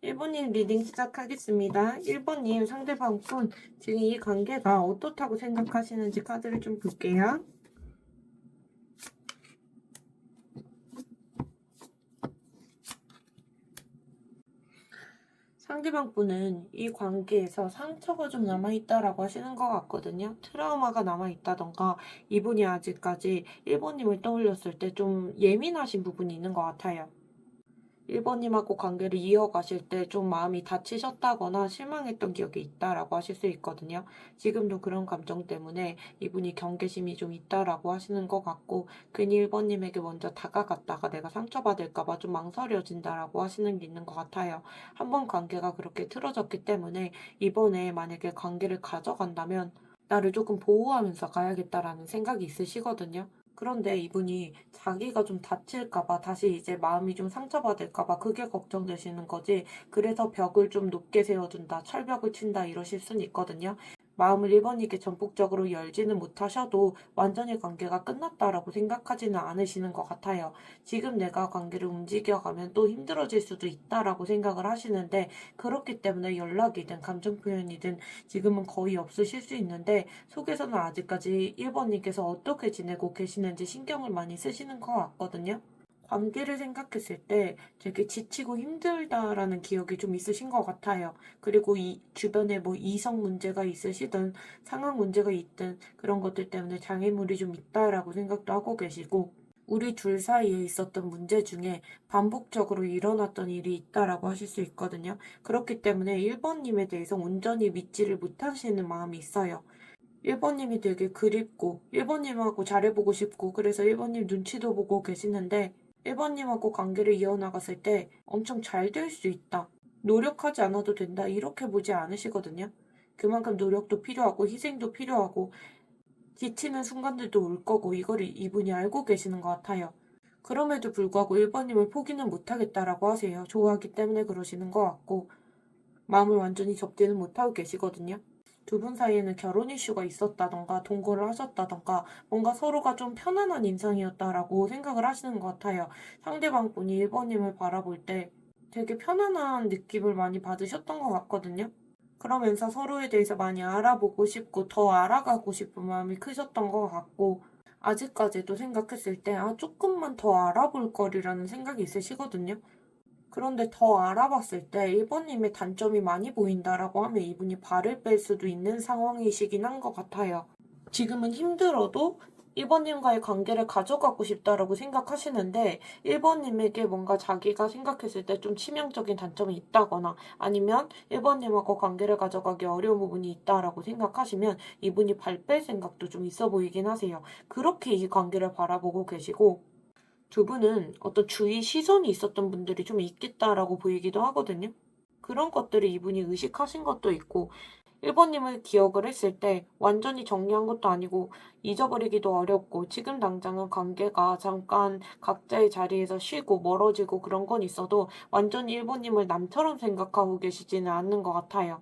1번님 리딩 시작하겠습니다. 1번님 상대방분 지금 이 관계가 어떻다고 생각하시는지 카드를 좀 볼게요. 상대방분은 이 관계에서 상처가 좀 남아있다라고 하시는 것 같거든요. 트라우마가 남아있다던가 이분이 아직까지 1번님을 떠올렸을 때 좀 예민하신 부분이 있는 것 같아요. 1번님하고 관계를 이어가실 때 좀 마음이 다치셨다거나 실망했던 기억이 있다라고 하실 수 있거든요. 지금도 그런 감정 때문에 이분이 경계심이 좀 있다라고 하시는 것 같고, 괜히 1번님에게 먼저 다가갔다가 내가 상처받을까봐 좀 망설여진다라고 하시는 게 있는 것 같아요. 한번 관계가 그렇게 틀어졌기 때문에 이번에 만약에 관계를 가져간다면 나를 조금 보호하면서 가야겠다라는 생각이 있으시거든요. 그런데 이분이 자기가 좀 다칠까봐 다시 이제 마음이 좀 상처받을까봐 그게 걱정되시는 거지. 그래서 벽을 좀 높게 세워둔다, 철벽을 친다 이러실 순 있거든요. 마음을 1번님께 전폭적으로 열지는 못하셔도 완전히 관계가 끝났다라고 생각하지는 않으시는 것 같아요. 지금 내가 관계를 움직여가면 또 힘들어질 수도 있다라고 생각을 하시는데, 그렇기 때문에 연락이든 감정 표현이든 지금은 거의 없으실 수 있는데, 속에서는 아직까지 1번님께서 어떻게 지내고 계시는지 신경을 많이 쓰시는 것 같거든요. 관계를 생각했을 때 되게 지치고 힘들다라는 기억이 좀 있으신 것 같아요. 그리고 이 주변에 뭐 이성 문제가 있으시든 상황 문제가 있든 그런 것들 때문에 장애물이 좀 있다라고 생각도 하고 계시고, 우리 둘 사이에 있었던 문제 중에 반복적으로 일어났던 일이 있다라고 하실 수 있거든요. 그렇기 때문에 1번님에 대해서 온전히 믿지를 못하시는 마음이 있어요. 1번님이 되게 그립고 1번님하고 잘해보고 싶고 그래서 1번님 눈치도 보고 계시는데, 1번님하고 관계를 이어나갔을 때 엄청 잘 될 수 있다, 노력하지 않아도 된다 이렇게 보지 않으시거든요. 그만큼 노력도 필요하고 희생도 필요하고 지치는 순간들도 올 거고 이거를 이분이 알고 계시는 것 같아요. 그럼에도 불구하고 1번님을 포기는 못하겠다라고 하세요. 좋아하기 때문에 그러시는 것 같고 마음을 완전히 접지는 못하고 계시거든요. 두 분 사이에는 결혼 이슈가 있었다던가 동거를 하셨다던가 뭔가 서로가 좀 편안한 인상이었다라고 생각을 하시는 것 같아요. 상대방 분이 1번님을 바라볼 때 되게 편안한 느낌을 많이 받으셨던 것 같거든요. 그러면서 서로에 대해서 많이 알아보고 싶고 더 알아가고 싶은 마음이 크셨던 것 같고, 아직까지도 생각했을 때 조금만 더 알아볼 거리라는 생각이 있으시거든요. 그런데 더 알아봤을 때 1번님의 단점이 많이 보인다라고 하면 이분이 발을 뺄 수도 있는 상황이시긴 한 것 같아요. 지금은 힘들어도 1번님과의 관계를 가져가고 싶다라고 생각하시는데, 1번님에게 뭔가 자기가 생각했을 때 좀 치명적인 단점이 있다거나 아니면 1번님하고 관계를 가져가기 어려운 부분이 있다라고 생각하시면 이분이 발 뺄 생각도 좀 있어 보이긴 하세요. 그렇게 이 관계를 바라보고 계시고, 두 분은 어떤 주위 시선이 있었던 분들이 좀 있겠다라고 보이기도 하거든요. 그런 것들을 이분이 의식하신 것도 있고, 1번님을 기억을 했을 때 완전히 정리한 것도 아니고 잊어버리기도 어렵고, 지금 당장은 관계가 잠깐 각자의 자리에서 쉬고 멀어지고 그런 건 있어도 완전히 1번님을 남처럼 생각하고 계시지는 않는 것 같아요.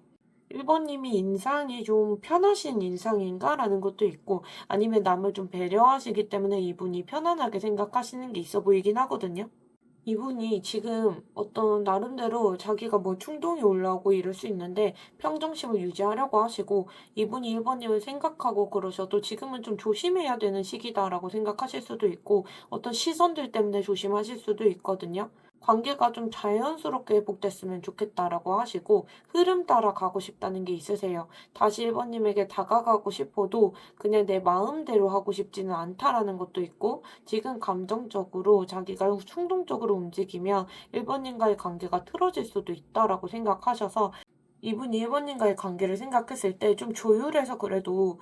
1번님이 인상이 좀 편하신 인상인가라는 것도 있고, 아니면 남을 좀 배려하시기 때문에 이분이 편안하게 생각하시는 게 있어 보이긴 하거든요. 이분이 지금 어떤 나름대로 자기가 뭐 충동이 올라오고 이럴 수 있는데 평정심을 유지하려고 하시고, 이분이 1번님을 생각하고 그러셔도 지금은 좀 조심해야 되는 시기다라고 생각하실 수도 있고, 어떤 시선들 때문에 조심하실 수도 있거든요. 관계가 좀 자연스럽게 회복됐으면 좋겠다라고 하시고 흐름 따라 가고 싶다는 게 있으세요. 다시 1번님에게 다가가고 싶어도 그냥 내 마음대로 하고 싶지는 않다라는 것도 있고, 지금 감정적으로 자기가 충동적으로 움직이면 1번님과의 관계가 틀어질 수도 있다라고 생각하셔서, 이분이 1번님과의 관계를 생각했을 때 좀 조율해서 그래도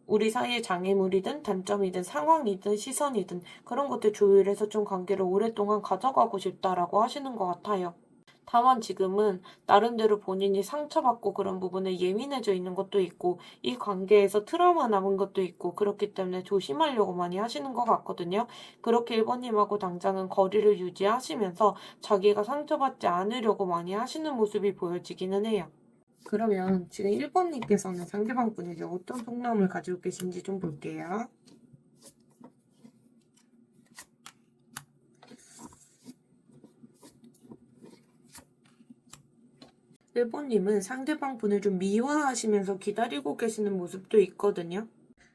우리 사이의 장애물이든 단점이든 상황이든 시선이든 그런 것들 조율해서 좀 관계를 오랫동안 가져가고 싶다라고 하시는 것 같아요. 다만 지금은 나름대로 본인이 상처받고 그런 부분에 예민해져 있는 것도 있고 이 관계에서 트라우마 남은 것도 있고 그렇기 때문에 조심하려고 많이 하시는 것 같거든요. 그렇게 1번님하고 당장은 거리를 유지하시면서 자기가 상처받지 않으려고 많이 하시는 모습이 보여지기는 해요. 그러면 지금 1번님께서는 상대방 분에게 어떤 속마음을 가지고 계신지 좀 볼게요. 일본님은 상대방 분을 좀 미워하시면서 기다리고 계시는 모습도 있거든요.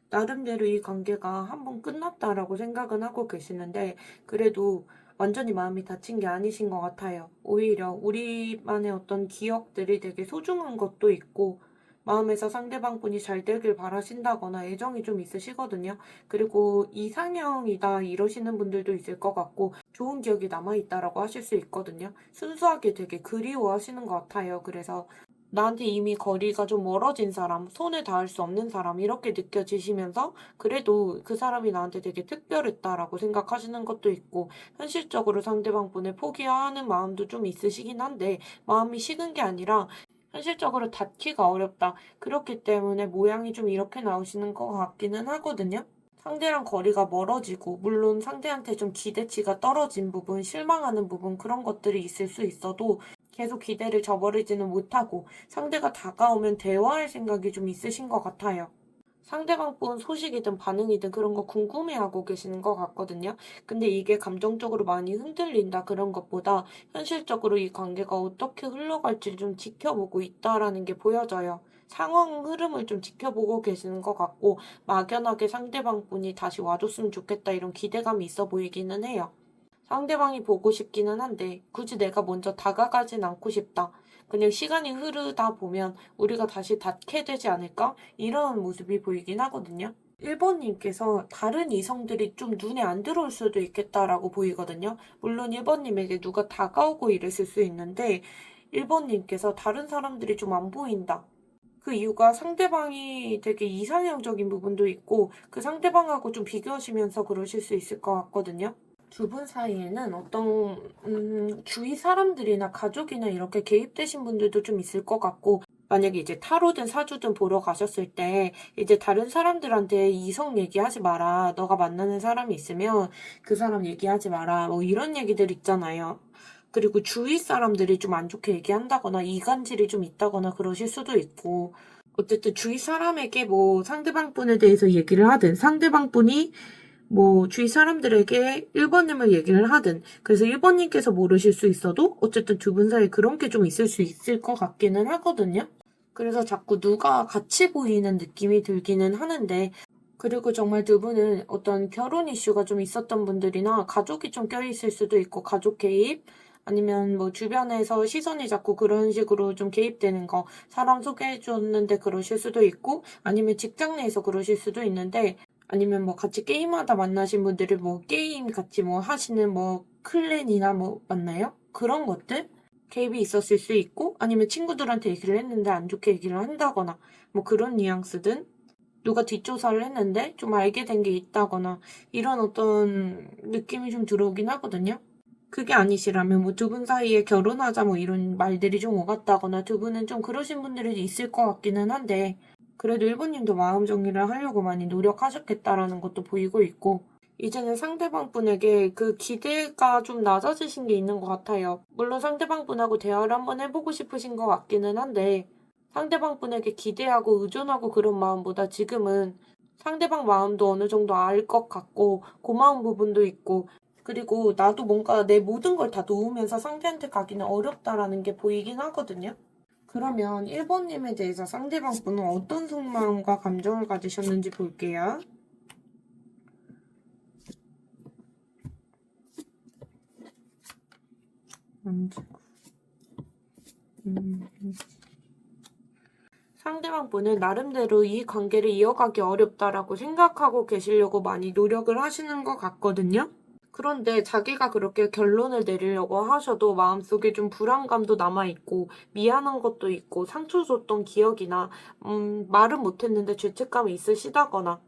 나름대로 이 관계가 한번 끝났다라고 생각은 하고 계시는데, 그래도 완전히 마음이 다친 게 아니신 것 같아요. 오히려 우리만의 어떤 기억들이 되게 소중한 것도 있고, 마음에서 상대방 분이 잘 되길 바라신다거나 애정이 좀 있으시거든요. 그리고 이상형이다 이러시는 분들도 있을 것 같고, 좋은 기억이 남아있다라고 하실 수 있거든요. 순수하게 되게 그리워하시는 것 같아요. 그래서 나한테 이미 거리가 좀 멀어진 사람, 손에 닿을 수 없는 사람, 이렇게 느껴지시면서 그래도 그 사람이 나한테 되게 특별했다라고 생각하시는 것도 있고, 현실적으로 상대방 분을 포기하는 마음도 좀 있으시긴 한데, 마음이 식은 게 아니라 현실적으로 닿기가 어렵다. 그렇기 때문에 모양이 좀 이렇게 나오시는 것 같기는 하거든요. 상대랑 거리가 멀어지고, 물론 상대한테 좀 기대치가 떨어진 부분, 실망하는 부분, 그런 것들이 있을 수 있어도 계속 기대를 저버리지는 못하고 상대가 다가오면 대화할 생각이 좀 있으신 것 같아요. 상대방 분 소식이든 반응이든 그런 거 궁금해하고 계시는 것 같거든요. 근데 이게 감정적으로 많이 흔들린다 그런 것보다 현실적으로 이 관계가 어떻게 흘러갈지 좀 지켜보고 있다라는 게 보여져요. 상황 흐름을 좀 지켜보고 계시는 것 같고 막연하게 상대방 분이 다시 와줬으면 좋겠다 이런 기대감이 있어 보이기는 해요. 상대방이 보고 싶기는 한데 굳이 내가 먼저 다가가진 않고 싶다. 그냥 시간이 흐르다 보면 우리가 다시 닿게 되지 않을까? 이런 모습이 보이긴 하거든요. 1번님께서 다른 이성들이 좀 눈에 안 들어올 수도 있겠다라고 보이거든요. 물론 1번님에게 누가 다가오고 이랬을 수 있는데 1번님께서 다른 사람들이 좀 안 보인다. 그 이유가 상대방이 되게 이상형적인 부분도 있고 그 상대방하고 좀 비교하시면서 그러실 수 있을 것 같거든요. 두 분 사이에는 어떤 주위 사람들이나 가족이나 이렇게 개입되신 분들도 좀 있을 것 같고, 만약에 이제 타로든 사주든 보러 가셨을 때 이제 다른 사람들한테 이성 얘기하지 마라. 너가 만나는 사람이 있으면 그 사람 얘기하지 마라. 뭐 이런 얘기들 있잖아요. 그리고 주위 사람들이 좀 안 좋게 얘기한다거나 이간질이 좀 있다거나 그러실 수도 있고, 어쨌든 주위 사람에게 뭐 상대방 분에 대해서 얘기를 하든 상대방 분이 뭐 주위 사람들에게 1번님을 얘기를 하든, 그래서 1번님께서 모르실 수 있어도 어쨌든 두 분 사이에 그런 게 좀 있을 수 있을 것 같기는 하거든요. 그래서 자꾸 누가 같이 보이는 느낌이 들기는 하는데, 그리고 정말 두 분은 어떤 결혼 이슈가 좀 있었던 분들이나 가족이 좀 껴있을 수도 있고, 가족 개입, 아니면 뭐 주변에서 시선이 자꾸 그런 식으로 좀 개입되는 거, 사람 소개해줬는데 그러실 수도 있고, 아니면 직장 내에서 그러실 수도 있는데, 아니면 뭐 같이 게임하다 만나신 분들이 뭐 게임 같이 뭐 하시는 뭐 클랜이나 뭐 맞나요? 그런 것들? 개입이 있었을 수 있고, 아니면 친구들한테 얘기를 했는데 안 좋게 얘기를 한다거나, 뭐 그런 뉘앙스든, 누가 뒷조사를 했는데 좀 알게 된 게 있다거나, 이런 어떤 느낌이 좀 들어오긴 하거든요. 그게 아니시라면 뭐 두 분 사이에 결혼하자 뭐 이런 말들이 좀 오갔다거나 두 분은 좀 그러신 분들이 있을 것 같기는 한데, 그래도 일본님도 마음 정리를 하려고 많이 노력하셨겠다라는 것도 보이고 있고, 이제는 상대방 분에게 그 기대가 좀 낮아지신 게 있는 것 같아요. 물론 상대방 분하고 대화를 한번 해보고 싶으신 것 같기는 한데, 상대방 분에게 기대하고 의존하고 그런 마음보다 지금은 상대방 마음도 어느 정도 알 것 같고 고마운 부분도 있고, 그리고 나도 뭔가 내 모든 걸 다 놓으면서 상대한테 가기는 어렵다라는 게 보이긴 하거든요. 그러면 1번님에 대해서 상대방 분은 어떤 속마음과 감정을 가지셨는지 볼게요. 상대방 분은 나름대로 이 관계를 이어가기 어렵다라고 생각하고 계시려고 많이 노력을 하시는 것 같거든요. 그런데 자기가 그렇게 결론을 내리려고 하셔도 마음속에 좀 불안감도 남아있고 미안한 것도 있고 상처 줬던 기억이나 말은 못했는데 죄책감이 있으시다거나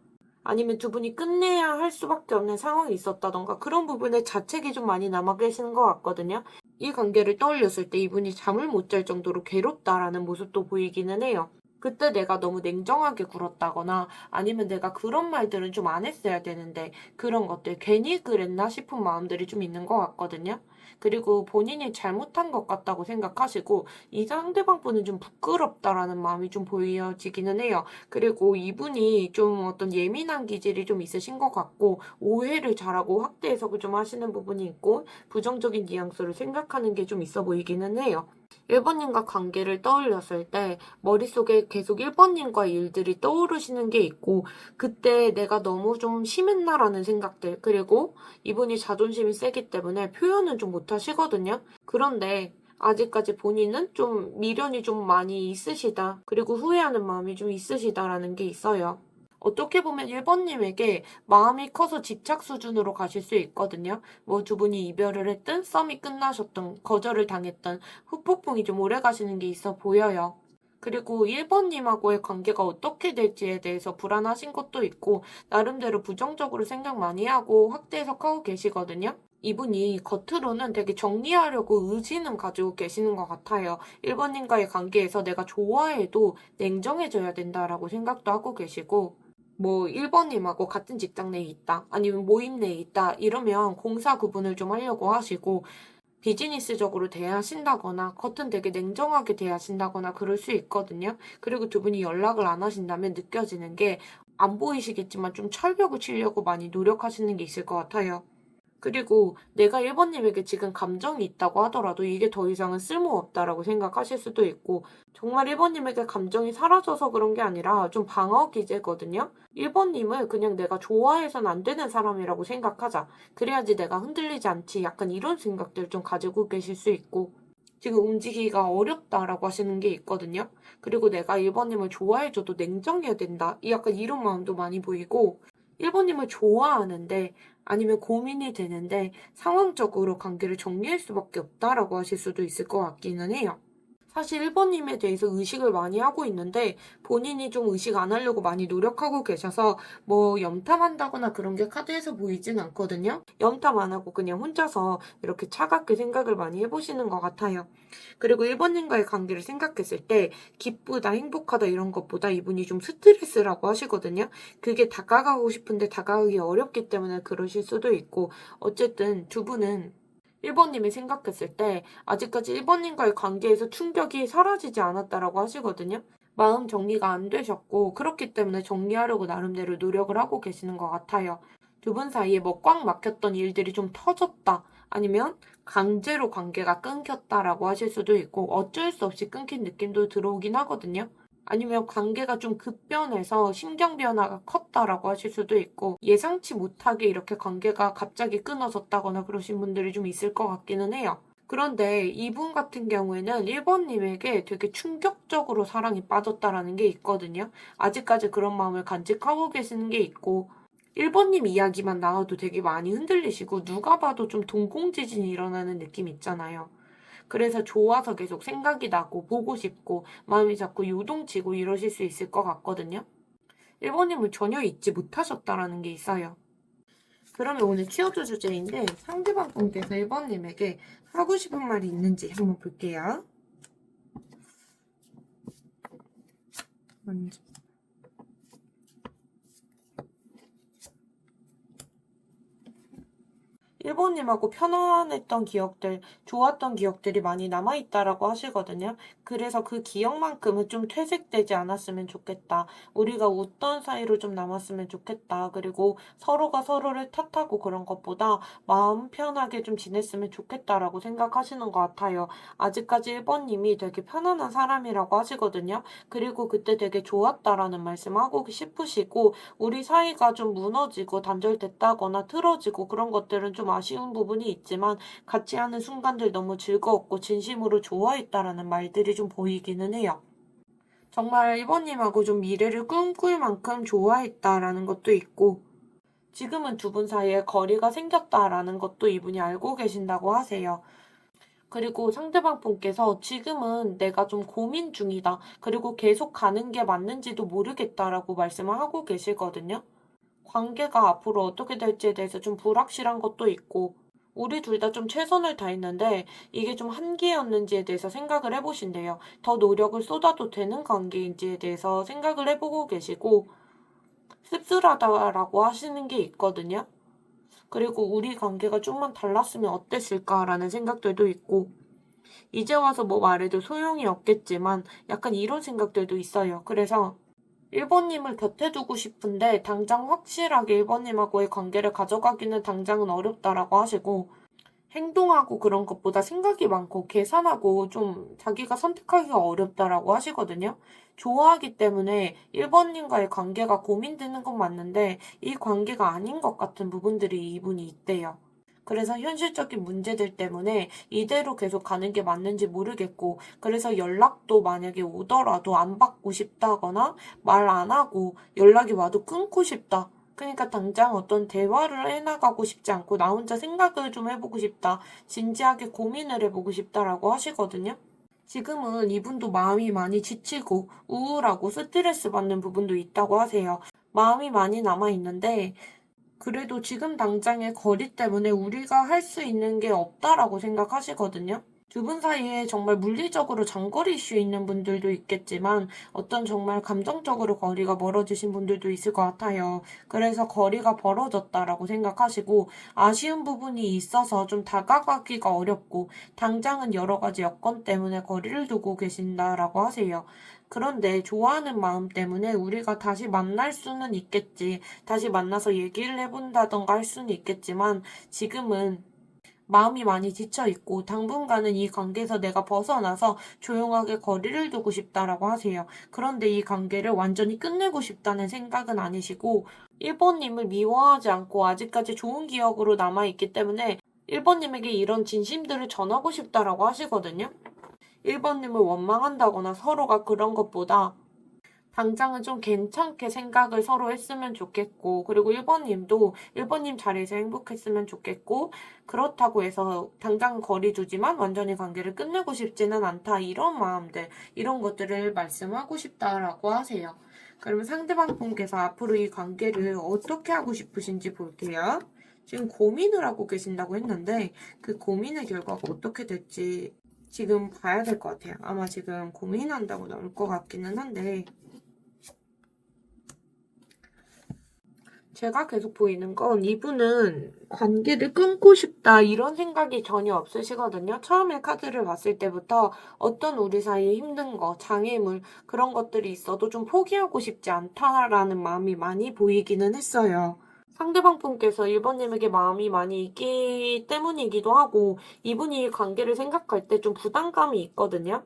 아니면 두 분이 끝내야 할 수밖에 없는 상황이 있었다던가 그런 부분에 자책이 좀 많이 남아 계시는 것 같거든요. 이 관계를 떠올렸을 때 이분이 잠을 못 잘 정도로 괴롭다라는 모습도 보이기는 해요. 그때 내가 너무 냉정하게 굴었다거나 아니면 내가 그런 말들은 좀 안 했어야 되는데 그런 것들 괜히 그랬나 싶은 마음들이 좀 있는 것 같거든요. 그리고 본인이 잘못한 것 같다고 생각하시고 이 상대방 분은 좀 부끄럽다라는 마음이 좀 보여지기는 해요. 그리고 이분이 좀 어떤 예민한 기질이 좀 있으신 것 같고 오해를 잘하고 확대 해석을 좀 하시는 부분이 있고 부정적인 뉘앙스를 생각하는 게 좀 있어 보이기는 해요. 1번님과 관계를 떠올렸을 때 머릿속에 계속 1번님과의 일들이 떠오르시는 게 있고 그때 내가 너무 좀 심했나라는 생각들 그리고 이분이 자존심이 세기 때문에 표현은 좀 못하시거든요. 그런데 아직까지 본인은 좀 미련이 좀 많이 있으시다. 그리고 후회하는 마음이 좀 있으시다라는 게 있어요. 어떻게 보면 1번님에게 마음이 커서 집착 수준으로 가실 수 있거든요. 뭐 두 분이 이별을 했든 썸이 끝나셨든 거절을 당했든 후폭풍이 좀 오래 가시는 게 있어 보여요. 그리고 1번님하고의 관계가 어떻게 될지에 대해서 불안하신 것도 있고 나름대로 부정적으로 생각 많이 하고 확대 해석하고 계시거든요. 이분이 겉으로는 되게 정리하려고 의지는 가지고 계시는 것 같아요. 1번님과의 관계에서 내가 좋아해도 냉정해져야 된다라고 생각도 하고 계시고 뭐 1번님하고 같은 직장 내에 있다 아니면 모임 내에 있다 이러면 공사 구분을 좀 하려고 하시고 비즈니스적으로 대하신다거나 겉은 되게 냉정하게 대하신다거나 그럴 수 있거든요. 그리고 두 분이 연락을 안 하신다면 느껴지는 게 안 보이시겠지만 좀 철벽을 치려고 많이 노력하시는 게 있을 것 같아요. 그리고 내가 1번님에게 지금 감정이 있다고 하더라도 이게 더 이상은 쓸모없다라고 생각하실 수도 있고 정말 1번님에게 감정이 사라져서 그런 게 아니라 좀 방어 기제거든요. 1번님을 그냥 내가 좋아해선 안 되는 사람이라고 생각하자. 그래야지 내가 흔들리지 않지. 약간 이런 생각들 좀 가지고 계실 수 있고 지금 움직이기가 어렵다라고 하시는 게 있거든요. 그리고 내가 1번님을 좋아해줘도 냉정해야 된다. 약간 이런 마음도 많이 보이고 1번님을 좋아하는데 아니면 고민이 되는데 상황적으로 관계를 정리할 수밖에 없다라고 하실 수도 있을 것 같기는 해요. 사실 1번님에 대해서 의식을 많이 하고 있는데 본인이 좀 의식 안 하려고 많이 노력하고 계셔서 뭐 염탐한다거나 그런 게 카드에서 보이진 않거든요. 염탐 안 하고 그냥 혼자서 이렇게 차갑게 생각을 많이 해보시는 것 같아요. 그리고 1번님과의 관계를 생각했을 때 기쁘다, 행복하다 이런 것보다 이분이 좀 스트레스라고 하시거든요. 그게 다가가고 싶은데 다가가기 어렵기 때문에 그러실 수도 있고 어쨌든 두 분은 1번님이 생각했을 때 아직까지 1번님과의 관계에서 충격이 사라지지 않았다라고 하시거든요. 마음 정리가 안 되셨고 그렇기 때문에 정리하려고 나름대로 노력을 하고 계시는 것 같아요. 두 분 사이에 뭐 꽉 막혔던 일들이 좀 터졌다. 아니면 강제로 관계가 끊겼다라고 하실 수도 있고 어쩔 수 없이 끊긴 느낌도 들어오긴 하거든요. 아니면 관계가 좀 급변해서 심경 변화가 컸다라고 하실 수도 있고 예상치 못하게 이렇게 관계가 갑자기 끊어졌다거나 그러신 분들이 좀 있을 것 같기는 해요. 그런데 이분 같은 경우에는 1번님에게 되게 충격적으로 사랑에 빠졌다라는 게 있거든요. 아직까지 그런 마음을 간직하고 계시는 게 있고 1번님 이야기만 나와도 되게 많이 흔들리시고 누가 봐도 좀 동공지진이 일어나는 느낌 있잖아요. 그래서 좋아서 계속 생각이 나고 보고 싶고 마음이 자꾸 요동치고 이러실 수 있을 것 같거든요. 1번님을 전혀 잊지 못하셨다라는 게 있어요. 그러면 오늘 키워드 주제인데 상대방 분께서 1번님에게 하고 싶은 말이 있는지 한번 볼게요. 먼저. 1번님하고 편안했던 기억들, 좋았던 기억들이 많이 남아있다라고 하시거든요. 그래서 그 기억만큼은 좀 퇴색되지 않았으면 좋겠다. 우리가 웃던 사이로 좀 남았으면 좋겠다. 그리고 서로가 서로를 탓하고 그런 것보다 마음 편하게 좀 지냈으면 좋겠다라고 생각하시는 것 같아요. 아직까지 1번님이 되게 편안한 사람이라고 하시거든요. 그리고 그때 되게 좋았다라는 말씀하고 싶으시고 우리 사이가 좀 무너지고 단절됐다거나 틀어지고 그런 것들은 좀 아쉬운 부분이 있지만 같이 하는 순간들 너무 즐거웠고 진심으로 좋아했다라는 말들이 좀 보이기는 해요. 정말 1번님하고 좀 미래를 꿈꿀 만큼 좋아했다라는 것도 있고 지금은 두 분 사이에 거리가 생겼다라는 것도 이분이 알고 계신다고 하세요. 그리고 상대방 분께서 지금은 내가 좀 고민 중이다. 그리고 계속 가는 게 맞는지도 모르겠다라고 말씀을 하고 계시거든요. 관계가 앞으로 어떻게 될지에 대해서 좀 불확실한 것도 있고, 우리 둘 다 좀 최선을 다했는데, 이게 좀 한계였는지에 대해서 생각을 해보신대요. 더 노력을 쏟아도 되는 관계인지에 대해서 생각을 해보고 계시고, 씁쓸하다라고 하시는 게 있거든요. 그리고 우리 관계가 좀만 달랐으면 어땠을까라는 생각들도 있고, 이제 와서 뭐 말해도 소용이 없겠지만 약간 이런 생각들도 있어요. 그래서 1번님을 곁에 두고 싶은데 당장 확실하게 1번님하고의 관계를 가져가기는 당장은 어렵다라고 하시고, 행동하고 그런 것보다 생각이 많고 계산하고 좀 자기가 선택하기가 어렵다라고 하시거든요. 좋아하기 때문에 1번님과의 관계가 고민되는 건 맞는데 이 관계가 아닌 것 같은 부분들이 이분이 있대요. 그래서 현실적인 문제들 때문에 이대로 계속 가는 게 맞는지 모르겠고, 그래서 연락도 만약에 오더라도 안 받고 싶다거나 말 안 하고 연락이 와도 끊고 싶다. 그러니까 당장 어떤 대화를 해나가고 싶지 않고 나 혼자 생각을 좀 해보고 싶다. 진지하게 고민을 해보고 싶다라고 하시거든요. 지금은 이분도 마음이 많이 지치고 우울하고 스트레스 받는 부분도 있다고 하세요. 마음이 많이 남아있는데 그래도 지금 당장의 거리 때문에 우리가 할 수 있는 게 없다라고 생각하시거든요. 두 분 사이에 정말 물리적으로 장거리 이슈 있는 분들도 있겠지만 어떤 정말 감정적으로 거리가 멀어지신 분들도 있을 것 같아요. 그래서 거리가 벌어졌다라고 생각하시고 아쉬운 부분이 있어서 좀 다가가기가 어렵고 당장은 여러 가지 여건 때문에 거리를 두고 계신다라고 하세요. 그런데 좋아하는 마음 때문에 우리가 다시 만날 수는 있겠지. 다시 만나서 얘기를 해본다던가 할 수는 있겠지만 지금은 마음이 많이 지쳐있고 당분간은 이 관계에서 내가 벗어나서 조용하게 거리를 두고 싶다라고 하세요. 그런데 이 관계를 완전히 끝내고 싶다는 생각은 아니시고 1번님을 미워하지 않고 아직까지 좋은 기억으로 남아있기 때문에 1번님에게 이런 진심들을 전하고 싶다라고 하시거든요. 1번님을 원망한다거나 서로가 그런 것보다 당장은 좀 괜찮게 생각을 서로 했으면 좋겠고, 그리고 1번님도 1번님 자리에서 행복했으면 좋겠고, 그렇다고 해서 당장 거리 두지만 완전히 관계를 끝내고 싶지는 않다. 이런 마음들, 이런 것들을 말씀하고 싶다라고 하세요. 그러면 상대방 분께서 앞으로 이 관계를 어떻게 하고 싶으신지 볼게요. 지금 고민을 하고 계신다고 했는데, 그 고민의 결과가 어떻게 될지 지금 봐야 될 것 같아요. 아마 지금 고민한다고 나올 것 같기는 한데, 제가 계속 보이는 건 이분은 관계를 끊고 싶다 이런 생각이 전혀 없으시거든요. 처음에 카드를 봤을 때부터 어떤 우리 사이에 힘든 거, 장애물 그런 것들이 있어도 좀 포기하고 싶지 않다라는 마음이 많이 보이기는 했어요. 상대방 분께서 1번님에게 마음이 많이 있기 때문이기도 하고 이분이 관계를 생각할 때 좀 부담감이 있거든요.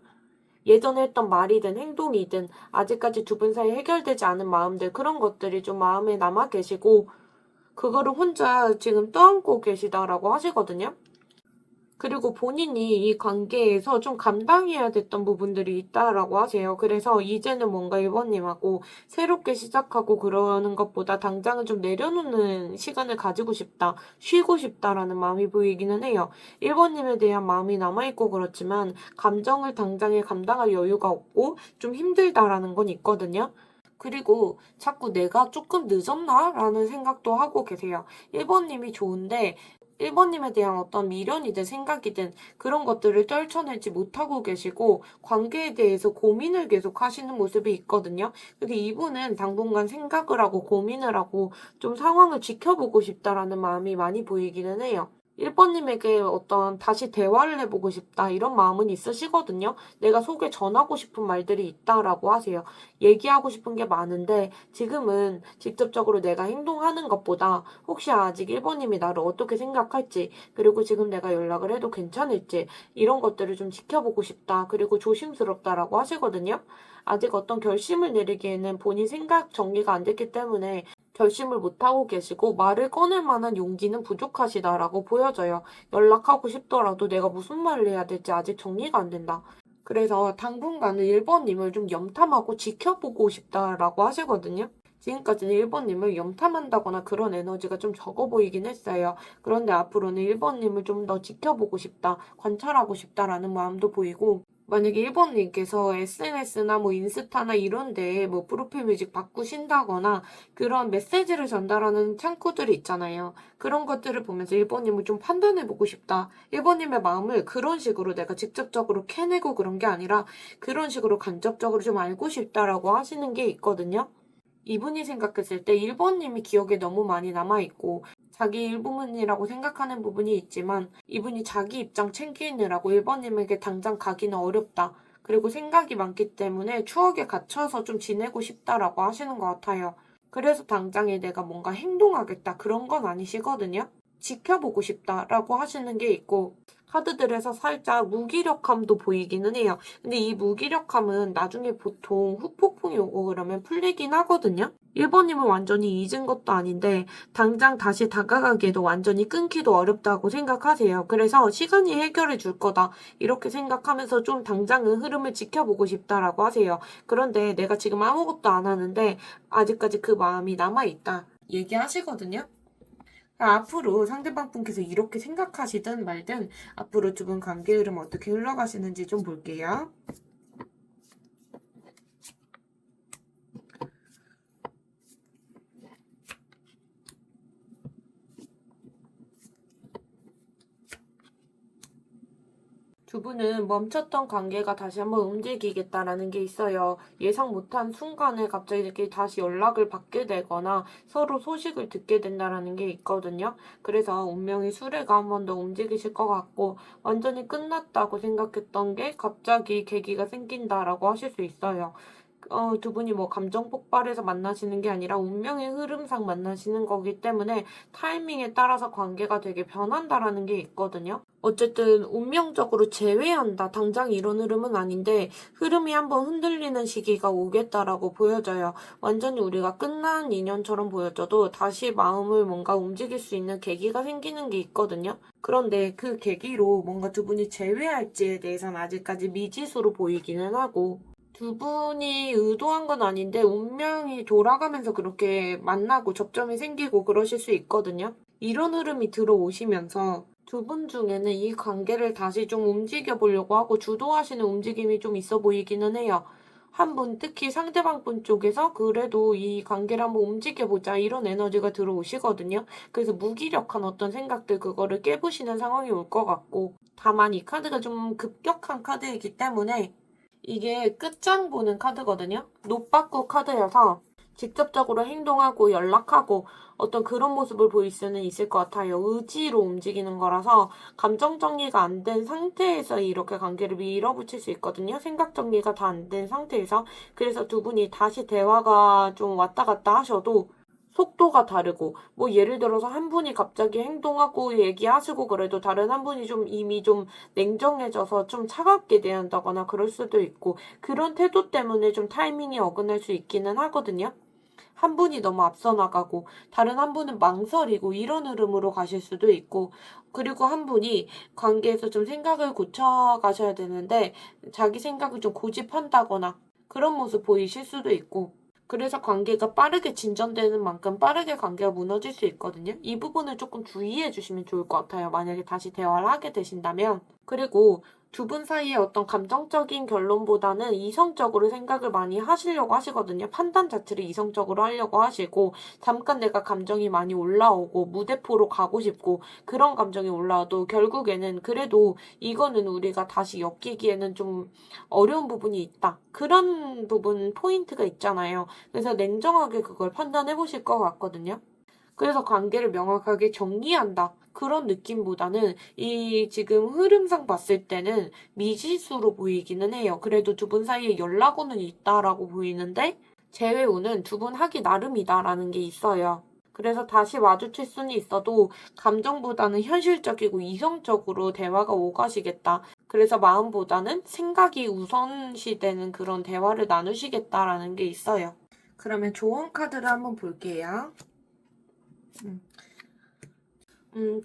예전에 했던 말이든 행동이든 아직까지 두 분 사이 해결되지 않은 마음들 그런 것들이 좀 마음에 남아 계시고 그거를 혼자 지금 떠안고 계시다라고 하시거든요. 그리고 본인이 이 관계에서 좀 감당해야 됐던 부분들이 있다라고 하세요. 그래서 이제는 뭔가 1번님하고 새롭게 시작하고 그러는 것보다 당장은 좀 내려놓는 시간을 가지고 싶다, 쉬고 싶다라는 마음이 보이기는 해요. 1번님에 대한 마음이 남아있고 그렇지만 감정을 당장에 감당할 여유가 없고 좀 힘들다라는 건 있거든요. 그리고 자꾸 내가 조금 늦었나? 라는 생각도 하고 계세요. 1번님이 좋은데 1번님에 대한 어떤 미련이든 생각이든 그런 것들을 떨쳐내지 못하고 계시고 관계에 대해서 고민을 계속 하시는 모습이 있거든요. 근데 이분은 당분간 생각을 하고 고민을 하고 좀 상황을 지켜보고 싶다라는 마음이 많이 보이기는 해요. 1번님에게 어떤 다시 대화를 해보고 싶다 이런 마음은 있으시거든요. 내가 속에 전하고 싶은 말들이 있다라고 하세요. 얘기하고 싶은 게 많은데 지금은 직접적으로 내가 행동하는 것보다 혹시 아직 1번님이 나를 어떻게 생각할지 그리고 지금 내가 연락을 해도 괜찮을지 이런 것들을 좀 지켜보고 싶다. 그리고 조심스럽다라고 하시거든요. 아직 어떤 결심을 내리기에는 본인 생각 정리가 안 됐기 때문에 결심을 못하고 계시고 말을 꺼낼 만한 용기는 부족하시다라고 보여져요. 연락하고 싶더라도 내가 무슨 말을 해야 될지 아직 정리가 안 된다. 그래서 당분간은 1번님을 좀 염탐하고 지켜보고 싶다라고 하시거든요. 지금까지는 1번님을 염탐한다거나 그런 에너지가 좀 적어 보이긴 했어요. 그런데 앞으로는 1번님을 좀 더 지켜보고 싶다, 관찰하고 싶다라는 마음도 보이고 만약에 1번님께서 SNS나 뭐 인스타나 이런 데에 뭐 프로필 뮤직 바꾸신다거나 그런 메시지를 전달하는 창구들이 있잖아요. 그런 것들을 보면서 1번님을 좀 판단해보고 싶다. 1번님의 마음을 그런 식으로 내가 직접적으로 캐내고 그런 게 아니라 그런 식으로 간접적으로 좀 알고 싶다라고 하시는 게 있거든요. 이분이 생각했을 때 1번님이 기억에 너무 많이 남아있고 자기 일부분이라고 생각하는 부분이 있지만 이분이 자기 입장 챙기느라고 1번님에게 당장 가기는 어렵다. 그리고 생각이 많기 때문에 추억에 갇혀서 좀 지내고 싶다라고 하시는 것 같아요. 그래서 당장에 내가 뭔가 행동하겠다 그런 건 아니시거든요. 지켜보고 싶다라고 하시는 게 있고 카드들에서 살짝 무기력함도 보이기는 해요. 근데 이 무기력함은 나중에 보통 후폭풍이 오고 그러면 풀리긴 하거든요. 1번님은 완전히 잊은 것도 아닌데 당장 다시 다가가기에도 완전히 끊기도 어렵다고 생각하세요. 그래서 시간이 해결해 줄 거다 이렇게 생각하면서 좀 당장은 흐름을 지켜보고 싶다라고 하세요. 그런데 내가 지금 아무것도 안 하는데 아직까지 그 마음이 남아있다 얘기하시거든요. 앞으로 상대방 분께서 이렇게 생각하시든 말든 앞으로 두 분 관계 흐름 어떻게 흘러가시는지 좀 볼게요. 두 분은 멈췄던 관계가 다시 한번 움직이겠다라는 게 있어요. 예상 못한 순간에 갑자기 이렇게 다시 연락을 받게 되거나 서로 소식을 듣게 된다라는 게 있거든요. 그래서 운명의 수레가 한 번 더 움직이실 것 같고 완전히 끝났다고 생각했던 게 갑자기 계기가 생긴다라고 하실 수 있어요. 두 분이 뭐 감정 폭발해서 만나시는 게 아니라 운명의 흐름상 만나시는 거기 때문에 타이밍에 따라서 관계가 되게 변한다라는 게 있거든요. 어쨌든 운명적으로 제외한다. 당장 이런 흐름은 아닌데 흐름이 한번 흔들리는 시기가 오겠다라고 보여져요. 완전히 우리가 끝난 인연처럼 보여져도 다시 마음을 뭔가 움직일 수 있는 계기가 생기는 게 있거든요. 그런데 그 계기로 뭔가 두 분이 제외할지에 대해서는 아직까지 미지수로 보이기는 하고 두 분이 의도한 건 아닌데 운명이 돌아가면서 그렇게 만나고 접점이 생기고 그러실 수 있거든요. 이런 흐름이 들어오시면서 두 분 중에는 이 관계를 다시 좀 움직여 보려고 하고 주도하시는 움직임이 좀 있어 보이기는 해요. 한 분, 특히 상대방 분 쪽에서 그래도 이 관계를 한번 움직여보자 이런 에너지가 들어오시거든요. 그래서 무기력한 어떤 생각들 그거를 깨부시는 상황이 올 것 같고 다만 이 카드가 좀 급격한 카드이기 때문에 이게 끝장 보는 카드거든요. 노빠꾸 카드여서 직접적으로 행동하고 연락하고 어떤 그런 모습을 보일 수는 있을 것 같아요. 의지로 움직이는 거라서 감정 정리가 안 된 상태에서 이렇게 관계를 밀어붙일 수 있거든요. 생각 정리가 다 안 된 상태에서. 그래서 두 분이 다시 대화가 좀 왔다 갔다 하셔도 속도가 다르고 뭐 예를 들어서 한 분이 갑자기 행동하고 얘기하시고 그래도 다른 한 분이 좀 이미 좀 냉정해져서 좀 차갑게 대한다거나 그럴 수도 있고 그런 태도 때문에 좀 타이밍이 어긋날 수 있기는 하거든요. 한 분이 너무 앞서 나가고 다른 한 분은 망설이고 이런 흐름으로 가실 수도 있고 그리고 한 분이 관계에서 좀 생각을 고쳐 가셔야 되는데 자기 생각을 좀 고집한다거나 그런 모습 보이실 수도 있고 그래서 관계가 빠르게 진전되는 만큼 빠르게 관계가 무너질 수 있거든요. 이 부분을 조금 주의해 주시면 좋을 것 같아요. 만약에 다시 대화를 하게 되신다면. 그리고 두 분 사이의 어떤 감정적인 결론보다는 이성적으로 생각을 많이 하시려고 하시거든요. 판단 자체를 이성적으로 하려고 하시고 잠깐 내가 감정이 많이 올라오고 무대포로 가고 싶고 그런 감정이 올라와도 결국에는 그래도 이거는 우리가 다시 엮이기에는 좀 어려운 부분이 있다. 그런 부분 포인트가 있잖아요. 그래서 냉정하게 그걸 판단해 보실 것 같거든요. 그래서 관계를 명확하게 정리한다. 그런 느낌보다는 이 지금 흐름상 봤을 때는 미지수로 보이기는 해요. 그래도 두 분 사이에 연락오는 있다라고 보이는데 재회오는 두 분 하기 나름이다라는 게 있어요. 그래서 다시 마주칠 수는 있어도 감정보다는 현실적이고 이성적으로 대화가 오가시겠다. 그래서 마음보다는 생각이 우선시되는 그런 대화를 나누시겠다라는 게 있어요. 그러면 좋은 카드를 한번 볼게요.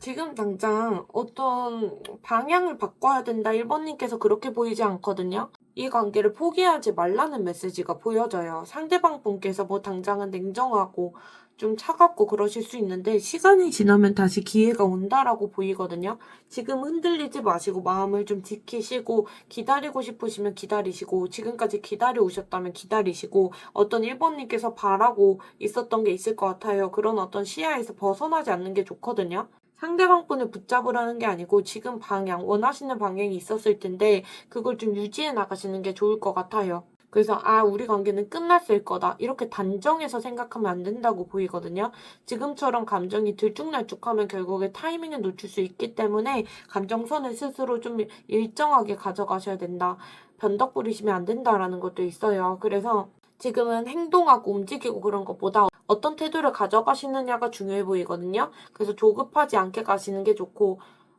지금 당장 어떤 방향을 바꿔야 된다 1번님께서 그렇게 보이지 않거든요. 이 관계를 포기하지 말라는 메시지가 보여져요. 상대방 분께서 뭐 당장은 냉정하고 좀 차갑고 그러실 수 있는데 시간이 지나면 다시 기회가 온다라고 보이거든요. 지금 흔들리지 마시고 마음을 좀 지키시고 기다리고 싶으시면 기다리시고 지금까지 기다려 오셨다면 기다리시고 어떤 1번님께서 바라고 있었던 게 있을 것 같아요. 그런 어떤 시야에서 벗어나지 않는 게 좋거든요. 상대방 분을 붙잡으라는 게 아니고 지금 방향, 원하시는 방향이 있었을 텐데 그걸 좀 유지해 나가시는 게 좋을 것 같아요. 그래서 우리 관계는 끝났을 거다. 이렇게 단정해서 생각하면 안 된다고 보이거든요. 지금처럼 감정이 들쭉날쭉하면 결국에 타이밍을 놓칠 수 있기 때문에 감정선을 스스로 좀 일정하게 가져가셔야 된다. 변덕 부리시면 안 된다라는 것도 있어요. 그래서 지금은 행동하고 움직이고 그런 것보다 어떤 태도를 가져가시느냐가 중요해 보이거든요. 그래서 조급하지 않게 가시는 게 좋고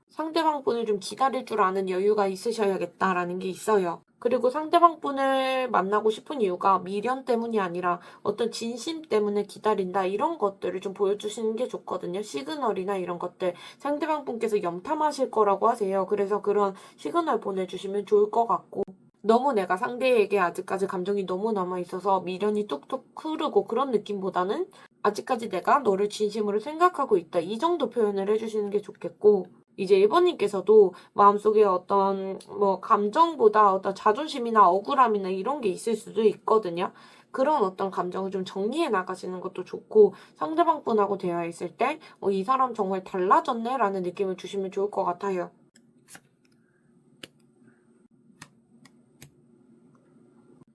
상대방 분을 좀 기다릴 줄 아는 여유가 있으셔야겠다라는 게 있어요. 그리고 상대방 분을 만나고 싶은 이유가 미련 때문이 아니라 어떤 진심 때문에 기다린다 이런 것들을 좀 보여주시는 게 좋거든요. 시그널이나 이런 것들 상대방 분께서 염탐하실 거라고 하세요. 그래서 그런 시그널 보내주시면 좋을 것 같고 너무 내가 상대에게 아직까지 감정이 너무 남아있어서 미련이 뚝뚝 흐르고 그런 느낌보다는 아직까지 내가 너를 진심으로 생각하고 있다. 이 정도 표현을 해주시는 게 좋겠고 이제 1번님께서도 마음속에 어떤 감정보다 어떤 자존심이나 억울함이나 이런 게 있을 수도 있거든요. 그런 어떤 감정을 좀 정리해 나가시는 것도 좋고 상대방 분하고 대화했을 때 이 사람 정말 달라졌네 라는 느낌을 주시면 좋을 것 같아요.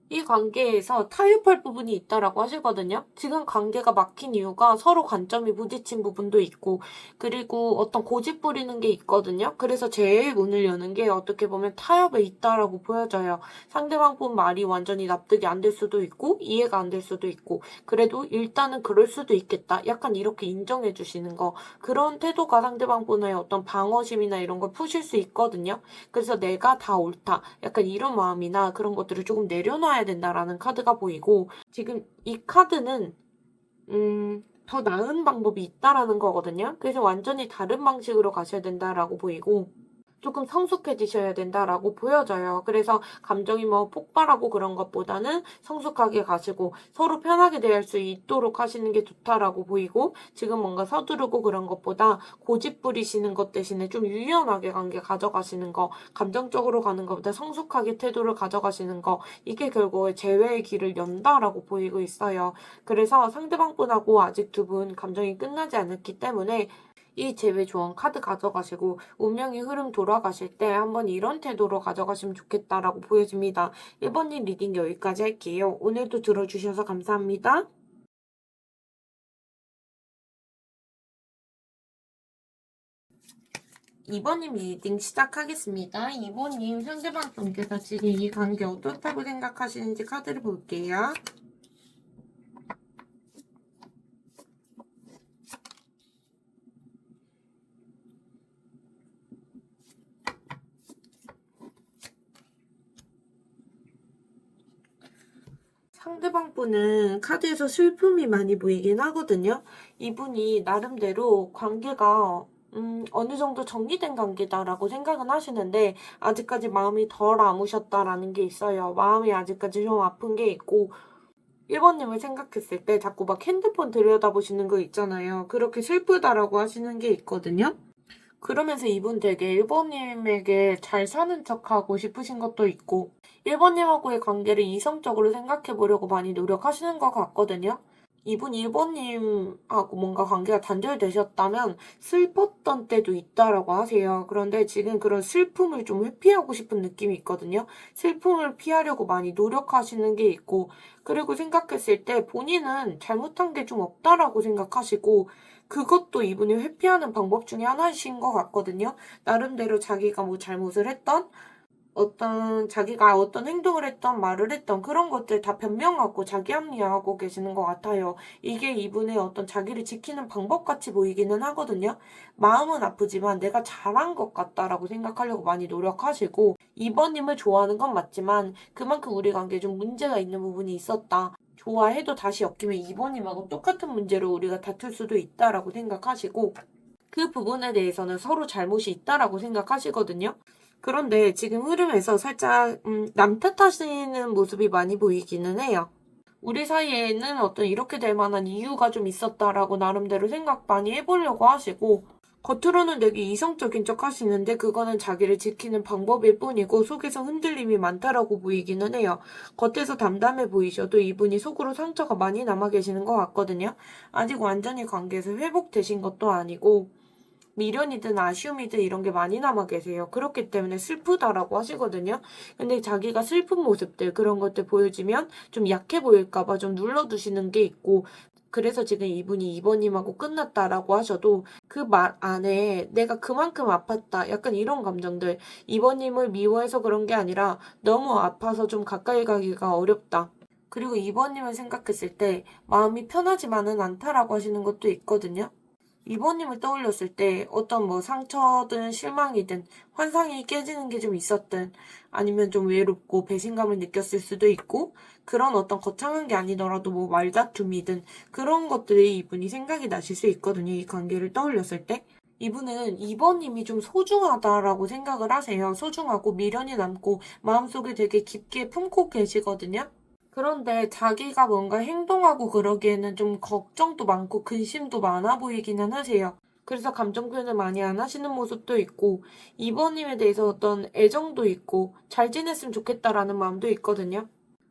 이 관계에서 타협할 부분이 있다라고 하시거든요. 지금 관계가 막힌 이유가 서로 관점이 부딪힌 부분도 있고, 그리고 어떤 고집 부리는 게 있거든요. 그래서 제일 문을 여는 게 어떻게 보면 타협에 있다라고 보여져요. 상대방 분 말이 완전히 납득이 안 될 수도 있고, 이해가 안 될 수도 있고, 그래도 일단은 그럴 수도 있겠다. 약간 이렇게 인정해 주시는 거. 그런 태도가 상대방 분의 어떤 방어심이나 이런 걸 푸실 수 있거든요. 그래서 내가 다 옳다. 약간 이런 마음이나 그런 것들을 조금 내려놔야 된다라는 카드가 보이고 지금 이 카드는 더 나은 방법이 있다라는 거거든요. 그래서 완전히 다른 방식으로 가셔야 된다라고 보이고 조금 성숙해지셔야 된다라고 보여져요. 그래서 감정이 폭발하고 그런 것보다는 성숙하게 가시고 서로 편하게 대할 수 있도록 하시는 게 좋다라고 보이고 지금 뭔가 서두르고 그런 것보다 고집 부리시는 것 대신에 좀 유연하게 관계 가져가시는 거 감정적으로 가는 것보다 성숙하게 태도를 가져가시는 거 이게 결국에 재회의 길을 연다라고 보이고 있어요. 그래서 상대방 분하고 아직 두 분 감정이 끝나지 않았기 때문에 이 재회 조언 카드 가져가시고 운명의 흐름 돌아가실 때 한번 이런 태도로 가져가시면 좋겠다라고 보여집니다. 1번님 리딩 여기까지 할게요. 오늘도 들어주셔서 감사합니다. 2번님 리딩 시작하겠습니다. 2번님 상대방 분께서 지금 이 관계 어떻다고 생각하시는지 카드를 볼게요. 상대방 분은 카드에서 슬픔이 많이 보이긴 하거든요. 이분이 나름대로 관계가 어느 정도 정리된 관계다라고 생각은 하시는데 아직까지 마음이 덜 아무셨다라는 게 있어요. 마음이 아직까지 좀 아픈 게 있고 1번님을 생각했을 때 자꾸 막 핸드폰 들여다보시는 거 있잖아요. 그렇게 슬프다라고 하시는 게 있거든요. 그러면서 이분 되게 1번님에게 잘 사는 척하고 싶으신 것도 있고 1번님하고의 관계를 이성적으로 생각해 보려고 많이 노력하시는 것 같거든요. 이분 1번님하고 뭔가 관계가 단절되셨다면 슬펐던 때도 있다라고 하세요. 그런데 지금 그런 슬픔을 좀 회피하고 싶은 느낌이 있거든요. 슬픔을 피하려고 많이 노력하시는 게 있고 그리고 생각했을 때 본인은 잘못한 게 좀 없다라고 생각하시고 그것도 이분이 회피하는 방법 중에 하나이신 것 같거든요. 나름대로 자기가 잘못을 했던 자기가 어떤 행동을 했던 말을 했던 그런 것들 다 변명하고 자기 합리화하고 계시는 것 같아요. 이게 이분의 어떤 자기를 지키는 방법 같이 보이기는 하거든요. 마음은 아프지만 내가 잘한 것 같다라고 생각하려고 많이 노력하시고 2번님을 좋아하는 건 맞지만 그만큼 우리 관계에 좀 문제가 있는 부분이 있었다. 좋아해도 다시 엮이면 2번님하고 똑같은 문제로 우리가 다툴 수도 있다라고 생각하시고 그 부분에 대해서는 서로 잘못이 있다라고 생각하시거든요. 그런데 지금 흐름에서 살짝 남 탓하시는 모습이 많이 보이기는 해요. 우리 사이에는 어떤 이렇게 될 만한 이유가 좀 있었다라고 나름대로 생각 많이 해보려고 하시고 겉으로는 되게 이성적인 척 하시는데 그거는 자기를 지키는 방법일 뿐이고 속에서 흔들림이 많다라고 보이기는 해요. 겉에서 담담해 보이셔도 이분이 속으로 상처가 많이 남아 계시는 것 같거든요. 아직 완전히 관계에서 회복되신 것도 아니고 미련이든 아쉬움이든 이런 게 많이 남아 계세요. 그렇기 때문에 슬프다라고 하시거든요. 근데 자기가 슬픈 모습들 그런 것들 보여주면 좀 약해 보일까 봐 좀 눌러두시는 게 있고 그래서 지금 이분이 이번님하고 끝났다라고 하셔도 그 말 안에 내가 그만큼 아팠다. 약간 이런 감정들. 이번님을 미워해서 그런 게 아니라 너무 아파서 좀 가까이 가기가 어렵다. 그리고 이번님을 생각했을 때 마음이 편하지만은 않다라고 하시는 것도 있거든요. 이번님을 떠올렸을 때 어떤 뭐 상처든 실망이든 환상이 깨지는 게 좀 있었든 아니면 좀 외롭고 배신감을 느꼈을 수도 있고 그런 어떤 거창한 게 아니더라도 뭐 말다툼이든 그런 것들이 이분이 생각이 나실 수 있거든요. 이 관계를 떠올렸을 때. 이분은 이번님이 좀 소중하다라고 생각을 하세요. 소중하고 미련이 남고 마음속에 되게 깊게 품고 계시거든요. 그런데 자기가 뭔가 행동하고 그러기에는 좀 걱정도 많고 근심도 많아 보이기는 하세요. 그래서 감정 표현을 많이 안 하시는 모습도 있고, 이번님에 대해서 어떤 애정도 있고, 잘 지냈으면 좋겠다라는 마음도 있거든요.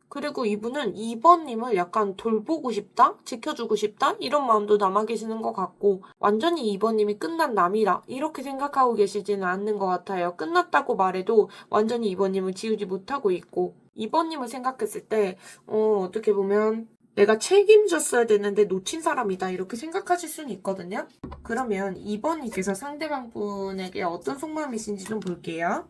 그리고 이분은 이번님을 약간 돌보고 싶다? 지켜주고 싶다? 이런 마음도 남아 계시는 것 같고, 완전히 이번님이 끝난 남이다. 이렇게 생각하고 계시지는 않는 것 같아요. 끝났다고 말해도 완전히 이번님을 지우지 못하고 있고, 이번님을 생각했을 때, 어떻게 보면 내가 책임졌어야 되는데 놓친 사람이다. 이렇게 생각하실 수는 있거든요. 그러면 이번님께서 상대방 분에게 어떤 속마음이신지 좀 볼게요.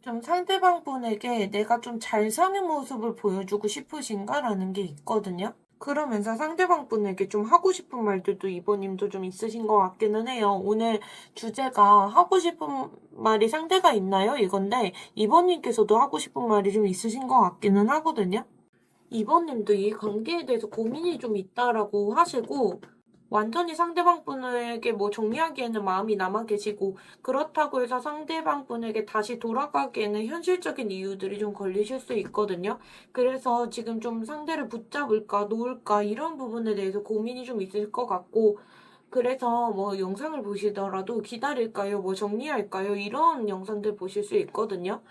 좀 상대방 분에게 내가 좀 잘 사는 모습을 보여주고 싶으신가라는 게 있거든요. 그러면서 상대방 분에게 좀 하고 싶은 말들도 이번님도 좀 있으신 것 같기는 해요. 오늘 주제가 하고 싶은 말이 상대가 있나요? 이건데 이번님께서도 하고 싶은 말이 좀 있으신 것 같기는 하거든요. 이번님도 이 관계에 대해서 고민이 좀 있다라고 하시고 완전히 상대방 분에게 뭐 정리하기에는 마음이 남아 계시고 그렇다고 해서 상대방 분에게 다시 돌아가기에는 현실적인 이유들이 좀 걸리실 수 있거든요. 그래서 지금 좀 상대를 붙잡을까 놓을까 이런 부분에 대해서 고민이 좀 있을 것 같고 그래서 뭐 영상을 보시더라도 기다릴까요? 뭐 정리할까요? 이런 영상들 보실 수 있거든요.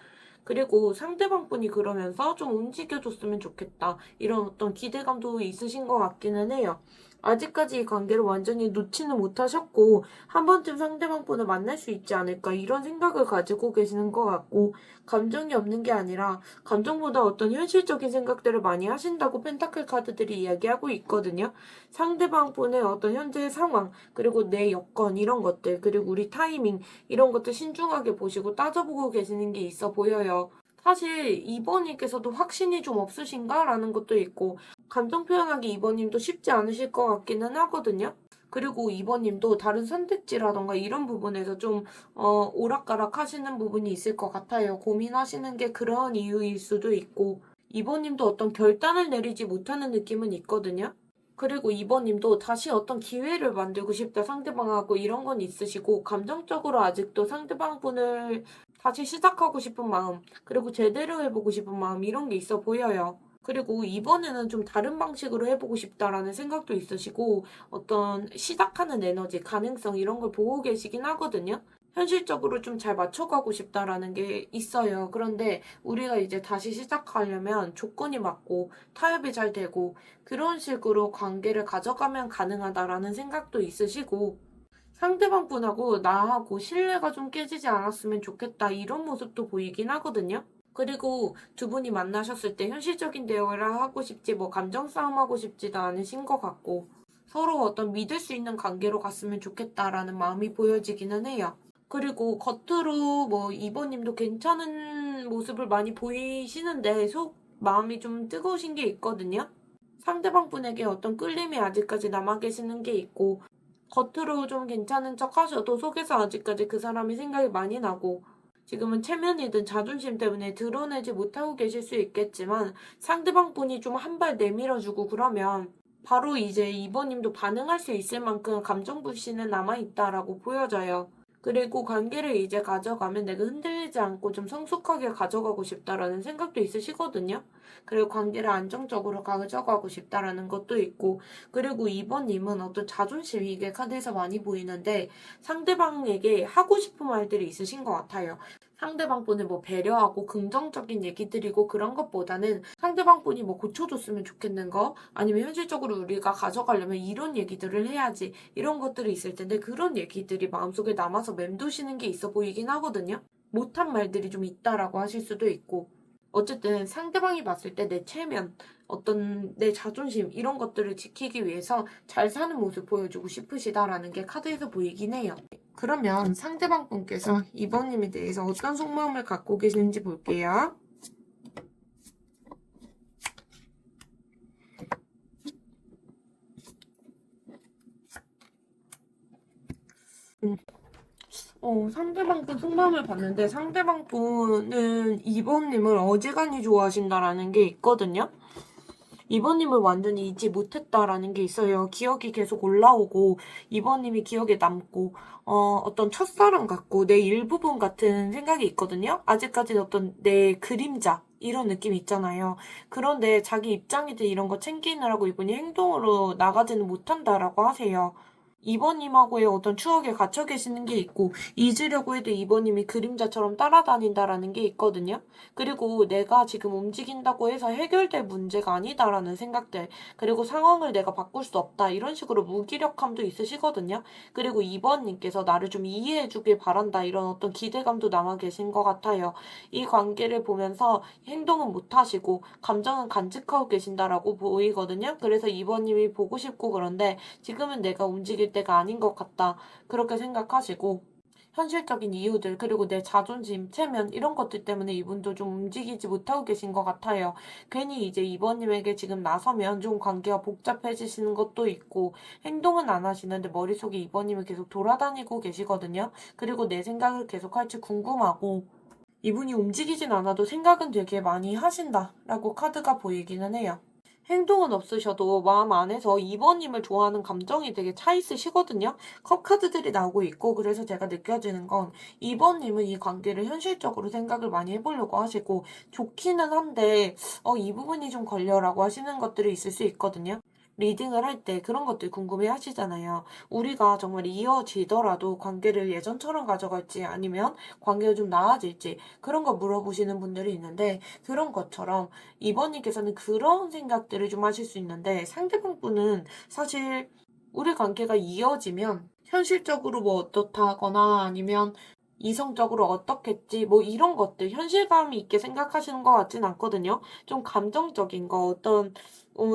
그리고 상대방 분이 그러면서 좀 움직여줬으면 좋겠다. 이런 어떤 기대감도 있으신 것 같기는 해요. 아직까지 이 관계를 완전히 놓지는 못하셨고, 한 번쯤 상대방 분을 만날 수 있지 않을까, 이런 생각을 가지고 계시는 것 같고, 감정이 없는 게 아니라, 감정보다 어떤 현실적인 생각들을 많이 하신다고 펜타클 카드들이 이야기하고 있거든요. 상대방 분의 어떤 현재의 상황, 그리고 내 여건, 이런 것들, 그리고 우리 타이밍, 이런 것들 신중하게 보시고 따져보고 계시는 게 있어 보여요. 사실 이번님께서도 확신이 좀 없으신가라는 것도 있고 감정 표현하기 이번님도 쉽지 않으실 것 같기는 하거든요. 그리고 이번님도 다른 선택지라던가 이런 부분에서 좀 오락가락 하시는 부분이 있을 것 같아요. 고민하시는 게 그런 이유일 수도 있고 이번님도 어떤 결단을 내리지 못하는 느낌은 있거든요. 그리고 이번님도 다시 어떤 기회를 만들고 싶다 상대방하고 이런 건 있으시고 감정적으로 아직도 상대방 분을 다시 시작하고 싶은 마음 그리고 제대로 해보고 싶은 마음 이런 게 있어 보여요. 그리고 이번에는 좀 다른 방식으로 해보고 싶다라는 생각도 있으시고 어떤 시작하는 에너지, 가능성 이런 걸 보고 계시긴 하거든요. 현실적으로 좀 잘 맞춰가고 싶다라는 게 있어요. 그런데 우리가 이제 다시 시작하려면 조건이 맞고 타협이 잘 되고 그런 식으로 관계를 가져가면 가능하다라는 생각도 있으시고 상대방 분하고 나하고 신뢰가 좀 깨지지 않았으면 좋겠다 이런 모습도 보이긴 하거든요. 그리고 두 분이 만나셨을 때 현실적인 대화를 하고 싶지 뭐 감정 싸움하고 싶지도 않으신 것 같고 서로 어떤 믿을 수 있는 관계로 갔으면 좋겠다라는 마음이 보여지기는 해요. 그리고 겉으로 뭐 이번님도 괜찮은 모습을 많이 보이시는데 속 마음이 좀 뜨거우신 게 있거든요. 상대방 분에게 어떤 끌림이 아직까지 남아 계시는 게 있고 겉으로 좀 괜찮은 척 하셔도 속에서 아직까지 그 사람이 생각이 많이 나고 지금은 체면이든 자존심 때문에 드러내지 못하고 계실 수 있겠지만 상대방 분이 좀 한 발 내밀어주고 그러면 바로 이제 이번님도 반응할 수 있을 만큼 감정 불씨는 남아있다라고 보여져요. 그리고 관계를 이제 가져가면 내가 흔들리지 않고 좀 성숙하게 가져가고 싶다라는 생각도 있으시거든요. 그리고 관계를 안정적으로 가져가고 싶다라는 것도 있고, 그리고 이번님은 어떤 자존심 이게 카드에서 많이 보이는데 상대방에게 하고 싶은 말들이 있으신 것 같아요. 상대방 분을 뭐 배려하고 긍정적인 얘기 드리고 그런 것보다는 상대방 분이 뭐 고쳐줬으면 좋겠는 거 아니면 현실적으로 우리가 가져가려면 이런 얘기들을 해야지 이런 것들이 있을 텐데 그런 얘기들이 마음속에 남아서 맴도시는 게 있어 보이긴 하거든요. 못한 말들이 좀 있다라고 하실 수도 있고 어쨌든 상대방이 봤을 때 내 체면, 어떤 내 자존심 이런 것들을 지키기 위해서 잘 사는 모습 보여주고 싶으시다라는 게 카드에서 보이긴 해요. 그러면 상대방 분께서 이번님에 대해서 어떤 속마음을 갖고 계시는지 볼게요. 상대방 분 속마음을 봤는데 상대방 분은 이번님을 어지간히 좋아하신다라는 게 있거든요. 이번님을 완전히 잊지 못했다라는 게 있어요. 기억이 계속 올라오고 이번님이 기억에 남고 어떤 첫사랑 같고 내 일부분 같은 생각이 있거든요. 아직까지는 어떤 내 그림자 이런 느낌이 있잖아요. 그런데 자기 입장이든 이런 거 챙기느라고 이분이 행동으로 나가지는 못한다라고 하세요. 이번님하고의 어떤 추억에 갇혀 계시는 게 있고 잊으려고 해도 이번님이 그림자처럼 따라다닌다라는 게 있거든요. 그리고 내가 지금 움직인다고 해서 해결될 문제가 아니다라는 생각들 그리고 상황을 내가 바꿀 수 없다 이런 식으로 무기력함도 있으시거든요. 그리고 이번님께서 나를 좀 이해해 주길 바란다 이런 어떤 기대감도 남아 계신 것 같아요. 이 관계를 보면서 행동은 못 하시고 감정은 간직하고 계신다라고 보이거든요. 그래서 이번님이 보고 싶고 그런데 지금은 내가 움직일 때가 아닌 것 같다. 그렇게 생각하시고 현실적인 이유들 그리고 내 자존심, 체면 이런 것들 때문에 이분도 좀 움직이지 못하고 계신 것 같아요. 괜히 이제 이번님에게 지금 나서면 좀 관계가 복잡해지시는 것도 있고 행동은 안 하시는데 머릿속에 이번님이 계속 돌아다니고 계시거든요. 그리고 내 생각을 계속 할지 궁금하고 이분이 움직이진 않아도 생각은 되게 많이 하신다라고 카드가 보이기는 해요. 행동은 없으셔도 마음 안에서 이번님을 좋아하는 감정이 되게 차 있으시거든요. 컵 카드들이 나오고 있고 그래서 제가 느껴지는 건 이번님은 이 관계를 현실적으로 생각을 많이 해보려고 하시고 좋기는 한데 이 부분이 좀 걸려라고 하시는 것들이 있을 수 있거든요. 리딩을 할 때 그런 것들 궁금해 하시잖아요. 우리가 정말 이어지더라도 관계를 예전처럼 가져갈지 아니면 관계가 좀 나아질지 그런 거 물어보시는 분들이 있는데 그런 것처럼 이번님께서는 그런 생각들을 좀 하실 수 있는데 상대방 분은 사실 우리 관계가 이어지면 현실적으로 뭐 어떻다거나 아니면 이성적으로 어떻겠지 뭐 이런 것들 현실감이 있게 생각하시는 것 같진 않거든요. 좀 감정적인 거 어떤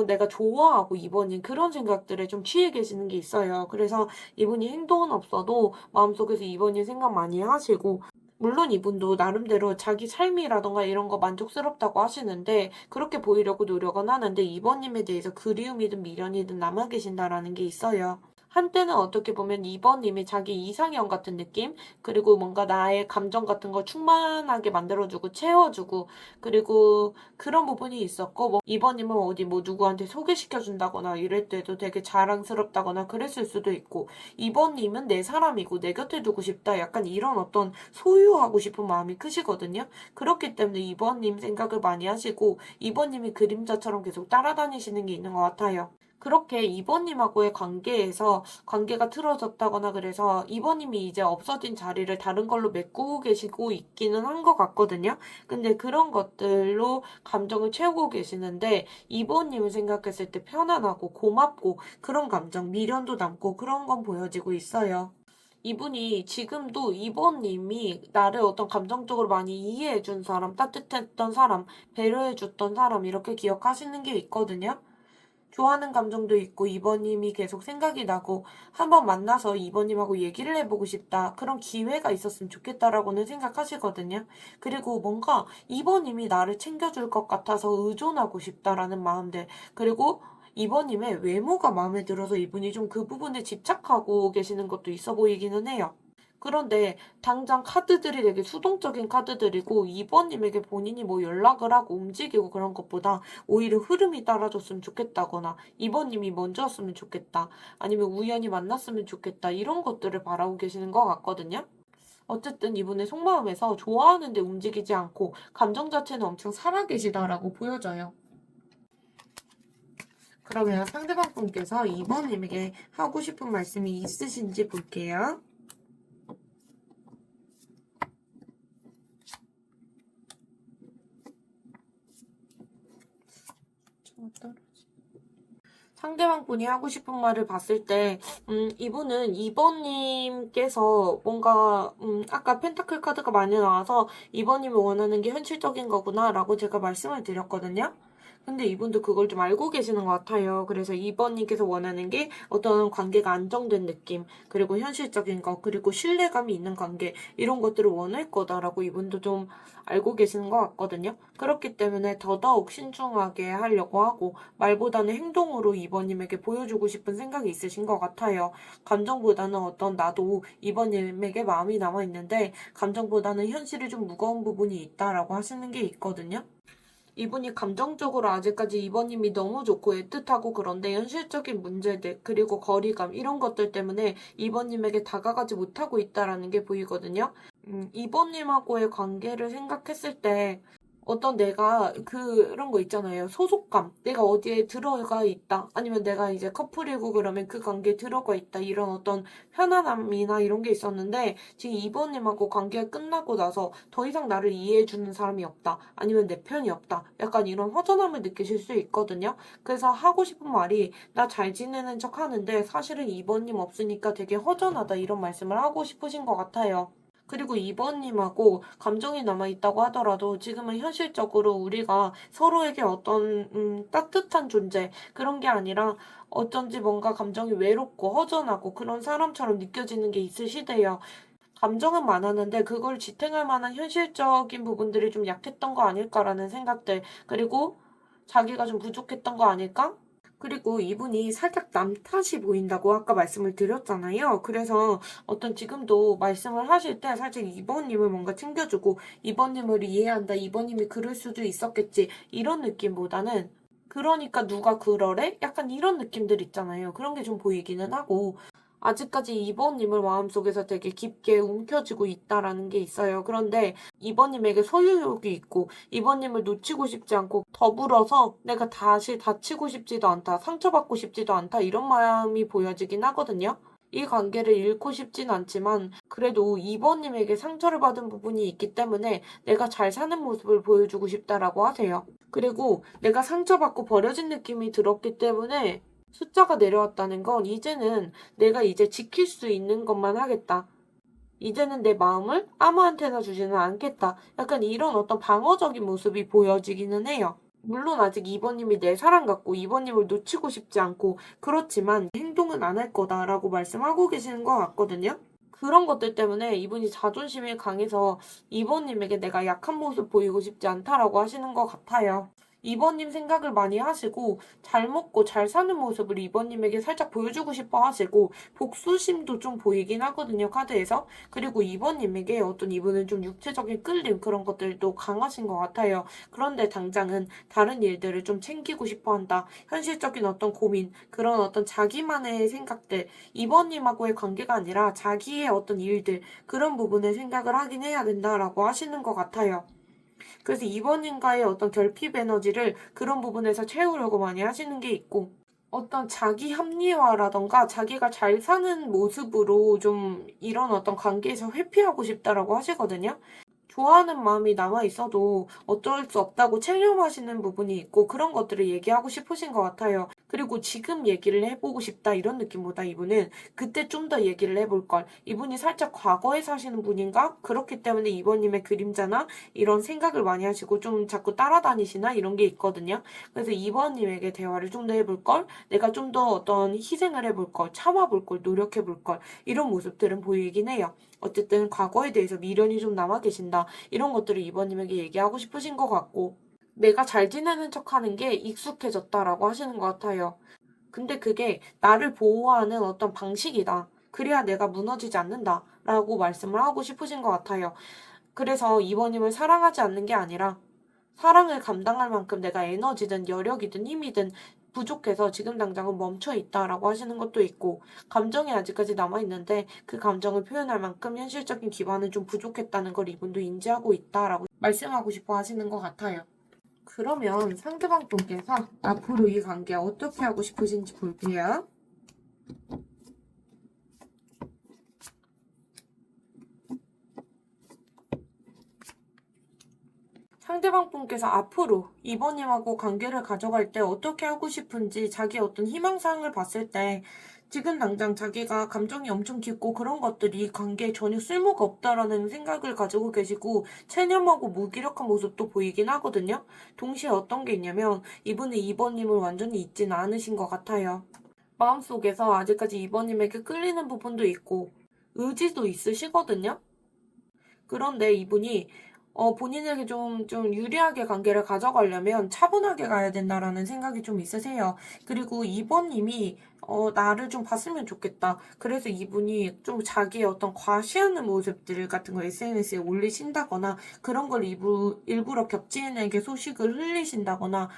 내가 좋아하고 이번인 그런 생각들에 좀 취해 계시는 게 있어요. 그래서 이분이 행동은 없어도 마음속에서 이번인 생각 많이 하시고 물론 이분도 나름대로 자기 삶이라던가 이런 거 만족스럽다고 하시는데 그렇게 보이려고 노력은 하는데 이번님에 대해서 그리움이든 미련이든 남아 계신다라는 게 있어요. 한때는 어떻게 보면 이번님이 자기 이상형 같은 느낌? 그리고 뭔가 나의 감정 같은 걸 충만하게 만들어주고 채워주고 그리고 그런 부분이 있었고 뭐 이번님은 어디 뭐 누구한테 소개시켜준다거나 이럴 때도 되게 자랑스럽다거나 그랬을 수도 있고 이번님은 내 사람이고 내 곁에 두고 싶다 약간 이런 어떤 소유하고 싶은 마음이 크시거든요. 그렇기 때문에 이번님 생각을 많이 하시고 이번님이 그림자처럼 계속 따라다니시는 게 있는 것 같아요. 그렇게 이번님하고의 관계에서 관계가 틀어졌다거나 그래서 이번님이 이제 없어진 자리를 다른 걸로 메꾸고 계시고 있기는 한 것 같거든요. 근데 그런 것들로 감정을 채우고 계시는데 이번님을 생각했을 때 편안하고 고맙고 그런 감정, 미련도 남고 그런 건 보여지고 있어요. 이분이 지금도 이번님이 나를 어떤 감정적으로 많이 이해해준 사람, 따뜻했던 사람, 배려해줬던 사람 이렇게 기억하시는 게 있거든요. 좋아하는 감정도 있고 이번님이 계속 생각이 나고 한번 만나서 이번님하고 얘기를 해보고 싶다. 그런 기회가 있었으면 좋겠다라고는 생각하시거든요. 그리고 뭔가 이번님이 나를 챙겨줄 것 같아서 의존하고 싶다라는 마음들. 그리고 이번님의 외모가 마음에 들어서 이분이 좀 그 부분에 집착하고 계시는 것도 있어 보이기는 해요. 그런데 당장 카드들이 되게 수동적인 카드들이고 이번님에게 본인이 뭐 연락을 하고 움직이고 그런 것보다 오히려 흐름이 따라줬으면 좋겠다거나 이번님이 먼저였으면 좋겠다 아니면 우연히 만났으면 좋겠다 이런 것들을 바라고 계시는 것 같거든요. 어쨌든 이분의 속마음에서 좋아하는데 움직이지 않고 감정 자체는 엄청 살아계시다라고 보여져요. 그러면 상대방 분께서 이번님에게 하고 싶은 말씀이 있으신지 볼게요. 상대방 분이 하고 싶은 말을 봤을 때, 이분은 2번님께서 뭔가, 아까 펜타클 카드가 많이 나와서 2번님이 원하는 게 현실적인 거구나 라고 제가 말씀을 드렸거든요. 근데 이분도 그걸 좀 알고 계시는 것 같아요. 그래서 2번님께서 원하는 게 어떤 관계가 안정된 느낌, 그리고 현실적인 거, 그리고 신뢰감이 있는 관계, 이런 것들을 원할 거다라고 이분도 좀 알고 계시는 것 같거든요. 그렇기 때문에 더더욱 신중하게 하려고 하고, 말보다는 행동으로 2번님에게 보여주고 싶은 생각이 있으신 것 같아요. 감정보다는 어떤 나도 2번님에게 마음이 남아있는데, 감정보다는 현실이 좀 무거운 부분이 있다라고 하시는 게 있거든요. 이분이 감정적으로 아직까지 2번님이 너무 좋고 애틋하고 그런데 현실적인 문제들 그리고 거리감 이런 것들 때문에 2번님에게 다가가지 못하고 있다라는 게 보이거든요. 2번님하고의 관계를 생각했을 때 어떤 내가 그런 거 있잖아요. 소속감. 내가 어디에 들어가 있다. 아니면 내가 이제 커플이고 그러면 그 관계에 들어가 있다. 이런 어떤 편안함이나 이런 게 있었는데 지금 이번님하고 관계가 끝나고 나서 더 이상 나를 이해해주는 사람이 없다. 아니면 내 편이 없다. 약간 이런 허전함을 느끼실 수 있거든요. 그래서 하고 싶은 말이 나 잘 지내는 척 하는데 사실은 이번님 없으니까 되게 허전하다. 이런 말씀을 하고 싶으신 것 같아요. 그리고 2번님하고 감정이 남아있다고 하더라도 지금은 현실적으로 우리가 서로에게 어떤 따뜻한 존재 그런 게 아니라 어쩐지 뭔가 감정이 외롭고 허전하고 그런 사람처럼 느껴지는 게 있으시대요. 감정은 많았는데 그걸 지탱할 만한 현실적인 부분들이 좀 약했던 거 아닐까라는 생각들 그리고 자기가 좀 부족했던 거 아닐까? 그리고 이분이 살짝 남 탓이 보인다고 아까 말씀을 드렸잖아요. 그래서 어떤 지금도 말씀을 하실 때 살짝 이번님을 뭔가 챙겨주고 이번님을 이해한다. 이번님이 그럴 수도 있었겠지. 이런 느낌보다는 그러니까 누가 그러래? 약간 이런 느낌들 있잖아요. 그런 게 좀 보이기는 하고 아직까지 이번님을 마음속에서 되게 깊게 움켜쥐고 있다라는 게 있어요. 그런데 이번님에게 소유욕이 있고 이번님을 놓치고 싶지 않고 더불어서 내가 다시 다치고 싶지도 않다, 상처받고 싶지도 않다 이런 마음이 보여지긴 하거든요. 이 관계를 잃고 싶진 않지만 그래도 이번님에게 상처를 받은 부분이 있기 때문에 내가 잘 사는 모습을 보여주고 싶다라고 하세요. 그리고 내가 상처받고 버려진 느낌이 들었기 때문에 숫자가 내려왔다는 건 이제는 내가 이제 지킬 수 있는 것만 하겠다. 이제는 내 마음을 아무한테나 주지는 않겠다. 약간 이런 어떤 방어적인 모습이 보여지기는 해요. 물론 아직 이번님이 내 사랑 같고 이번님을 놓치고 싶지 않고 그렇지만 행동은 안 할 거다라고 말씀하고 계시는 것 같거든요. 그런 것들 때문에 이분이 자존심이 강해서 이번님에게 내가 약한 모습 보이고 싶지 않다라고 하시는 것 같아요. 이번님 생각을 많이 하시고 잘 먹고 잘 사는 모습을 이번님에게 살짝 보여주고 싶어 하시고 복수심도 좀 보이긴 하거든요, 카드에서. 그리고 이번님에게 어떤 이분은 좀 육체적인 끌림 그런 것들도 강하신 것 같아요. 그런데 당장은 다른 일들을 좀 챙기고 싶어 한다. 현실적인 어떤 고민, 그런 어떤 자기만의 생각들, 이번님하고의 관계가 아니라 자기의 어떤 일들, 그런 부분을 생각을 하긴 해야 된다라고 하시는 것 같아요. 그래서 이번인가의 어떤 결핍 에너지를 그런 부분에서 채우려고 많이 하시는 게 있고, 어떤 자기 합리화라던가 자기가 잘 사는 모습으로 좀 이런 어떤 관계에서 회피하고 싶다라고 하시거든요. 좋아하는 마음이 남아 있어도 어쩔 수 없다고 체념하시는 부분이 있고 그런 것들을 얘기하고 싶으신 것 같아요. 그리고 지금 얘기를 해보고 싶다 이런 느낌보다 이분은 그때 좀 더 얘기를 해볼 걸. 이분이 살짝 과거에 사시는 분인가? 그렇기 때문에 이번님의 그림자나 이런 생각을 많이 하시고 좀 자꾸 따라다니시나 이런 게 있거든요. 그래서 이번님에게 대화를 좀 더 해볼 걸. 내가 좀 더 어떤 희생을 해볼 걸. 참아볼 걸. 노력해볼 걸. 이런 모습들은 보이긴 해요. 어쨌든 과거에 대해서 미련이 좀 남아 계신다. 이런 것들을 이번님에게 얘기하고 싶으신 것 같고 내가 잘 지내는 척하는 게 익숙해졌다라고 하시는 것 같아요. 근데 그게 나를 보호하는 어떤 방식이다. 그래야 내가 무너지지 않는다. 라고 말씀을 하고 싶으신 것 같아요. 그래서 이번님을 사랑하지 않는 게 아니라 사랑을 감당할 만큼 내가 에너지든 여력이든 힘이든 부족해서 지금 당장은 멈춰 있다라고 하시는 것도 있고, 감정이 아직까지 남아있는데 그 감정을 표현할 만큼 현실적인 기반은 좀 부족했다는 걸 이분도 인지하고 있다라고 말씀하고 싶어 하시는 것 같아요. 그러면 상대방 분께서 앞으로 이 관계 어떻게 하고 싶으신지 볼게요. 상대방 분께서 앞으로 이번님하고 관계를 가져갈 때 어떻게 하고 싶은지 자기 어떤 희망사항을 봤을 때 지금 당장 자기가 감정이 엄청 깊고 그런 것들이 관계에 전혀 쓸모가 없다라는 생각을 가지고 계시고 체념하고 무기력한 모습도 보이긴 하거든요. 동시에 어떤 게 있냐면 이분은 이번님을 완전히 잊지는 않으신 것 같아요. 마음속에서 아직까지 이번님에게 끌리는 부분도 있고 의지도 있으시거든요. 그런데 이분이 본인에게 좀 유리하게 관계를 가져가려면 차분하게 가야 된다라는 생각이 좀 있으세요. 그리고 이번님이 나를 좀 봤으면 좋겠다. 그래서 이분이 좀 자기의 어떤 과시하는 모습들 같은 거 SNS에 올리신다거나 그런 걸 일부러 겹치인에게 소식을 흘리신다거나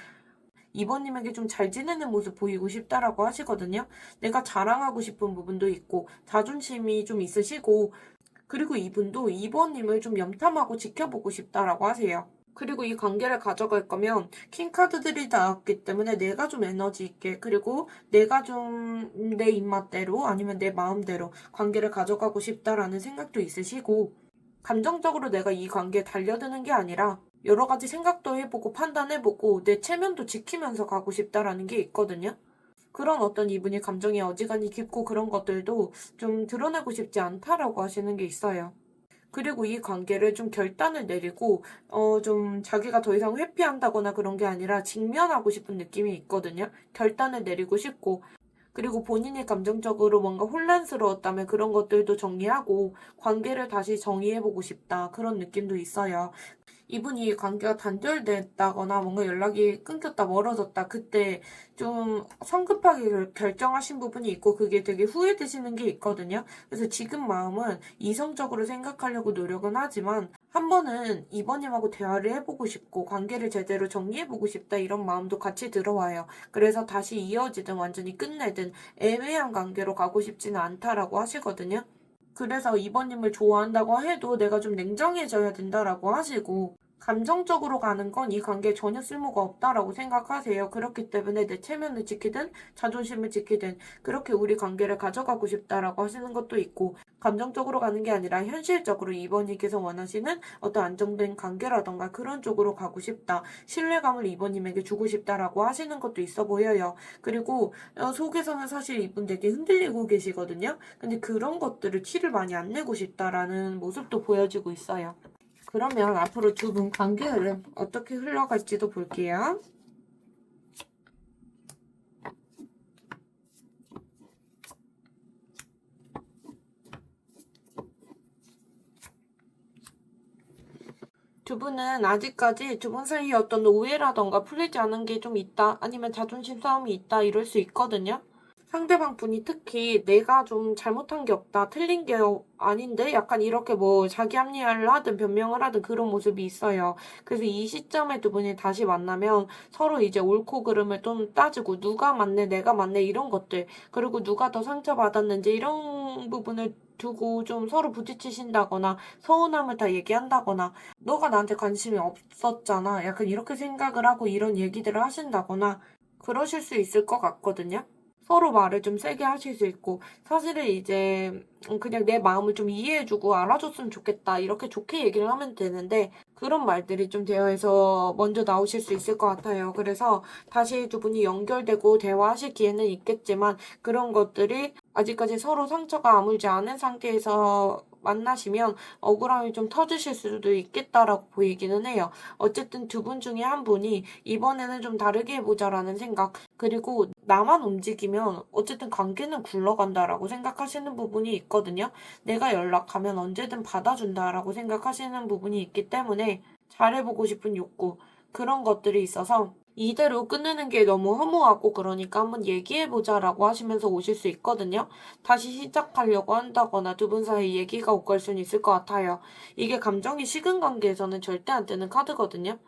이번님에게 좀 잘 지내는 모습 보이고 싶다라고 하시거든요. 내가 자랑하고 싶은 부분도 있고 자존심이 좀 있으시고 그리고 이분도 이번님을 좀 염탐하고 지켜보고 싶다라고 하세요. 그리고 이 관계를 가져갈 거면 킹카드들이 나왔기 때문에 내가 좀 에너지 있게 그리고 내가 좀 내 입맛대로 아니면 내 마음대로 관계를 가져가고 싶다라는 생각도 있으시고 감정적으로 내가 이 관계에 달려드는 게 아니라 여러 가지 생각도 해보고 판단해보고 내 체면도 지키면서 가고 싶다라는 게 있거든요. 그런 어떤 이분이 감정이 어지간히 깊고 그런 것들도 좀 드러내고 싶지 않다라고 하시는 게 있어요. 그리고 이 관계를 좀 결단을 내리고, 좀 자기가 더 이상 회피한다거나 그런 게 아니라 직면하고 싶은 느낌이 있거든요. 결단을 내리고 싶고, 그리고 본인이 감정적으로 뭔가 혼란스러웠다면 그런 것들도 정리하고 관계를 다시 정의해보고 싶다. 그런 느낌도 있어요. 이분이 관계가 단절됐다거나 뭔가 연락이 끊겼다, 멀어졌다, 그때 좀 성급하게 결정하신 부분이 있고 그게 되게 후회되시는 게 있거든요. 그래서 지금 마음은 이성적으로 생각하려고 노력은 하지만 한 번은 이번님하고 대화를 해보고 싶고 관계를 제대로 정리해보고 싶다 이런 마음도 같이 들어와요. 그래서 다시 이어지든 완전히 끝내든 애매한 관계로 가고 싶지는 않다라고 하시거든요. 그래서 이번님을 좋아한다고 해도 내가 좀 냉정해져야 된다라고 하시고 감정적으로 가는 건 이 관계에 전혀 쓸모가 없다라고 생각하세요. 그렇기 때문에 내 체면을 지키든 자존심을 지키든 그렇게 우리 관계를 가져가고 싶다라고 하시는 것도 있고 감정적으로 가는 게 아니라 현실적으로 이번님께서 원하시는 어떤 안정된 관계라던가 그런 쪽으로 가고 싶다. 신뢰감을 이번님에게 주고 싶다라고 하시는 것도 있어 보여요. 그리고 속에서는 사실 이분 되게 흔들리고 계시거든요. 근데 그런 것들을 티를 많이 안 내고 싶다라는 모습도 보여지고 있어요. 그러면 앞으로 두 분 관계 흐름 어떻게 흘러갈지도 볼게요. 두 분은 아직까지 두 분 사이에 어떤 오해라던가 풀리지 않은 게 좀 있다, 아니면 자존심 싸움이 있다, 이럴 수 있거든요. 상대방 분이 특히 내가 좀 잘못한 게 없다, 틀린 게 아닌데 약간 이렇게 뭐 자기 합리화를 하든 변명을 하든 그런 모습이 있어요. 그래서 이 시점에 두 분이 다시 만나면 서로 이제 옳고 그름을 좀 따지고 누가 맞네, 내가 맞네 이런 것들, 그리고 누가 더 상처받았는지 이런 부분을 두고 좀 서로 부딪히신다거나 서운함을 다 얘기한다거나 너가 나한테 관심이 없었잖아, 약간 이렇게 생각을 하고 이런 얘기들을 하신다거나 그러실 수 있을 것 같거든요. 서로 말을 좀 세게 하실 수 있고 사실은 이제 그냥 내 마음을 좀 이해해주고 알아줬으면 좋겠다 이렇게 좋게 얘기를 하면 되는데 그런 말들이 좀 대화에서 먼저 나오실 수 있을 것 같아요. 그래서 다시 두 분이 연결되고 대화하실 기회는 있겠지만 그런 것들이 아직까지 서로 상처가 아물지 않은 상태에서 만나시면 억울함이 좀 터지실 수도 있겠다라고 보이기는 해요. 어쨌든 두 분 중에 한 분이 이번에는 좀 다르게 해보자라는 생각, 그리고 나만 움직이면 어쨌든 관계는 굴러간다라고 생각하시는 부분이 있거든요. 내가 연락하면 언제든 받아준다라고 생각하시는 부분이 있기 때문에 잘해보고 싶은 욕구, 그런 것들이 있어서 이대로 끝내는 게 너무 허무하고 그러니까 한번 얘기해보자라고 하시면서 오실 수 있거든요. 다시 시작하려고 한다거나 두 분 사이 얘기가 오갈 수는 있을 것 같아요. 이게 감정이 식은 관계에서는 절대 안 뜨는 카드거든요.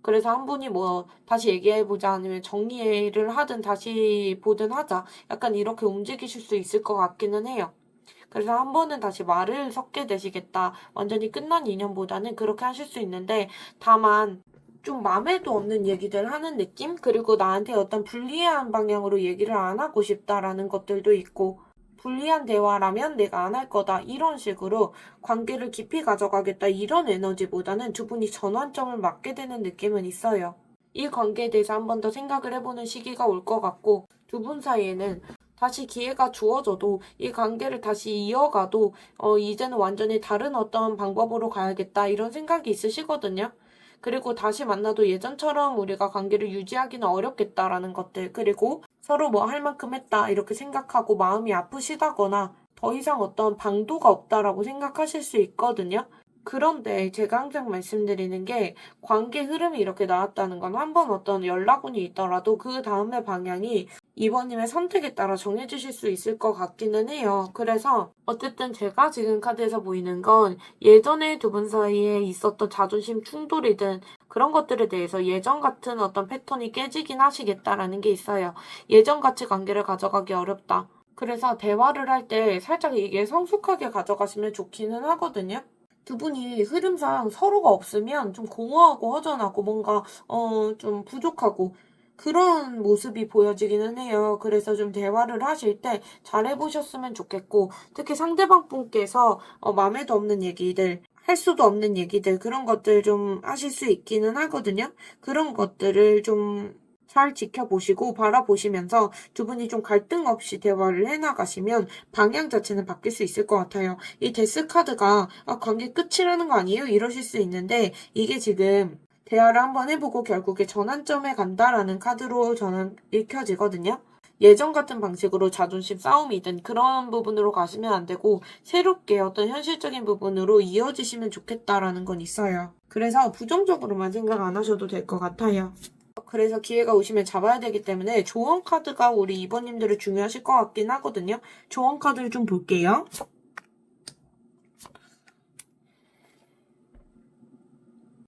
그래서 한 분이 뭐 다시 얘기해보자 아니면 정리를 하든 다시 보든 하자 약간 이렇게 움직이실 수 있을 것 같기는 해요. 그래서 한 번은 다시 말을 섞게 되시겠다. 완전히 끝난 인연보다는 그렇게 하실 수 있는데 다만 좀 맘에도 없는 얘기들 하는 느낌? 그리고 나한테 어떤 불리한 방향으로 얘기를 안 하고 싶다라는 것들도 있고 불리한 대화라면 내가 안 할 거다. 이런 식으로 관계를 깊이 가져가겠다. 이런 에너지보다는 두 분이 전환점을 맞게 되는 느낌은 있어요. 이 관계에 대해서 한 번 더 생각을 해보는 시기가 올 것 같고, 두 분 사이에는 다시 기회가 주어져도 이 관계를 다시 이어가도 이제는 완전히 다른 어떤 방법으로 가야겠다 이런 생각이 있으시거든요. 그리고 다시 만나도 예전처럼 우리가 관계를 유지하기는 어렵겠다라는 것들, 그리고 서로 뭐 할 만큼 했다 이렇게 생각하고 마음이 아프시다거나 더 이상 어떤 방도가 없다라고 생각하실 수 있거든요. 그런데 제가 항상 말씀드리는 게 관계 흐름이 이렇게 나왔다는 건 한 번 어떤 연락운이 있더라도 그 다음의 방향이 이번님의 선택에 따라 정해지실 수 있을 것 같기는 해요. 그래서 어쨌든 제가 지금 카드에서 보이는 건 예전에 두 분 사이에 있었던 자존심 충돌이든 그런 것들에 대해서 예전 같은 어떤 패턴이 깨지긴 하시겠다라는 게 있어요. 예전같이 관계를 가져가기 어렵다. 그래서 대화를 할 때 살짝 이게 성숙하게 가져가시면 좋기는 하거든요. 두 분이 흐름상 서로가 없으면 좀 공허하고 허전하고 뭔가 좀 부족하고 그런 모습이 보여지기는 해요. 그래서 좀 대화를 하실 때 잘해보셨으면 좋겠고, 특히 상대방 분께서 마음에도 없는 얘기들, 할 수도 없는 얘기들, 그런 것들 좀 하실 수 있기는 하거든요. 그런 것들을 좀 잘 지켜보시고 바라보시면서 두 분이 좀 갈등 없이 대화를 해나가시면 방향 자체는 바뀔 수 있을 것 같아요. 이 데스 카드가 관계 끝이라는 거 아니에요? 이러실 수 있는데 이게 지금 대화를 한번 해보고 결국에 전환점에 간다라는 카드로 저는 읽혀지거든요. 예전 같은 방식으로 자존심 싸움이든 그런 부분으로 가시면 안 되고 새롭게 어떤 현실적인 부분으로 이어지시면 좋겠다라는 건 있어요. 그래서 부정적으로만 생각 안 하셔도 될 것 같아요. 그래서 기회가 오시면 잡아야 되기 때문에 조언 카드가 우리 2번님들을 중요하실 것 같긴 하거든요. 조언 카드를 좀 볼게요.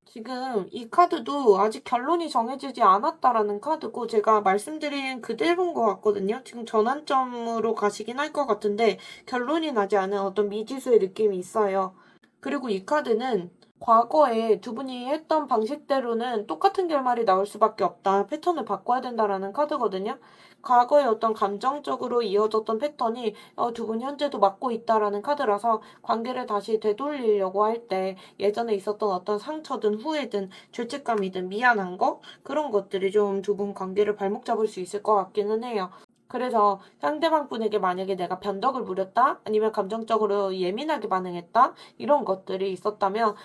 지금 이 카드도 아직 결론이 정해지지 않았다라는 카드고 제가 말씀드린 그대로인 것 같거든요. 지금 전환점으로 가시긴 할 것 같은데 결론이 나지 않은 어떤 미지수의 느낌이 있어요. 그리고 이 카드는 과거에 두 분이 했던 방식대로는 똑같은 결말이 나올 수밖에 없다. 패턴을 바꿔야 된다라는 카드거든요. 과거에 어떤 감정적으로 이어졌던 패턴이 두 분 현재도 맞고 있다라는 카드라서 관계를 다시 되돌리려고 할 때 예전에 있었던 어떤 상처든 후회든 죄책감이든 미안한 거 그런 것들이 좀 두 분 관계를 발목 잡을 수 있을 것 같기는 해요. 그래서 상대방 분에게 만약에 내가 변덕을 부렸다? 아니면 감정적으로 예민하게 반응했다? 이런 것들이 있었다면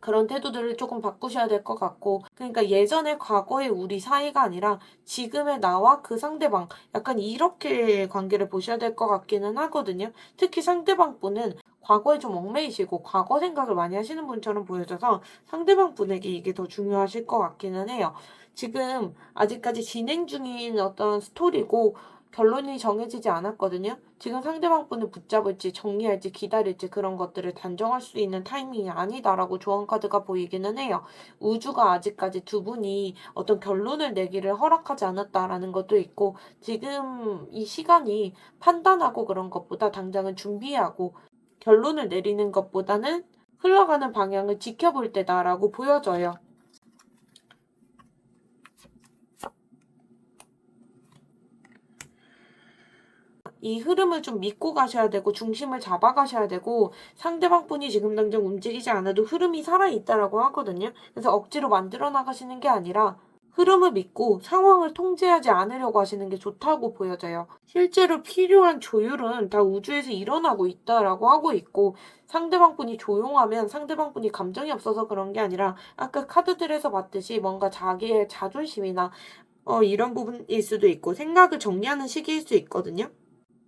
그런 태도들을 조금 바꾸셔야 될 것 같고, 그러니까 예전의 과거의 우리 사이가 아니라 지금의 나와 그 상대방, 약간 이렇게 관계를 보셔야 될 것 같기는 하거든요. 특히 상대방 분은 과거에 좀 얽매이시고 과거 생각을 많이 하시는 분처럼 보여져서 상대방 분에게 이게 더 중요하실 것 같기는 해요. 지금 아직까지 진행 중인 어떤 스토리고 결론이 정해지지 않았거든요. 지금 상대방 분을 붙잡을지 정리할지 기다릴지 그런 것들을 단정할 수 있는 타이밍이 아니다라고 조언 카드가 보이기는 해요. 우주가 아직까지 두 분이 어떤 결론을 내기를 허락하지 않았다라는 것도 있고 지금 이 시간이 판단하고 그런 것보다 당장은 준비하고 결론을 내리는 것보다는 흘러가는 방향을 지켜볼 때다라고 보여져요. 이 흐름을 좀 믿고 가셔야 되고 중심을 잡아가셔야 되고 상대방 분이 지금 당장 움직이지 않아도 흐름이 살아있다라고 하거든요. 그래서 억지로 만들어 나가시는 게 아니라 흐름을 믿고 상황을 통제하지 않으려고 하시는 게 좋다고 보여져요. 실제로 필요한 조율은 다 우주에서 일어나고 있다라고 하고 있고 상대방 분이 조용하면 상대방 분이 감정이 없어서 그런 게 아니라 아까 카드들에서 봤듯이 뭔가 자기의 자존심이나 이런 부분일 수도 있고 생각을 정리하는 시기일 수 있거든요.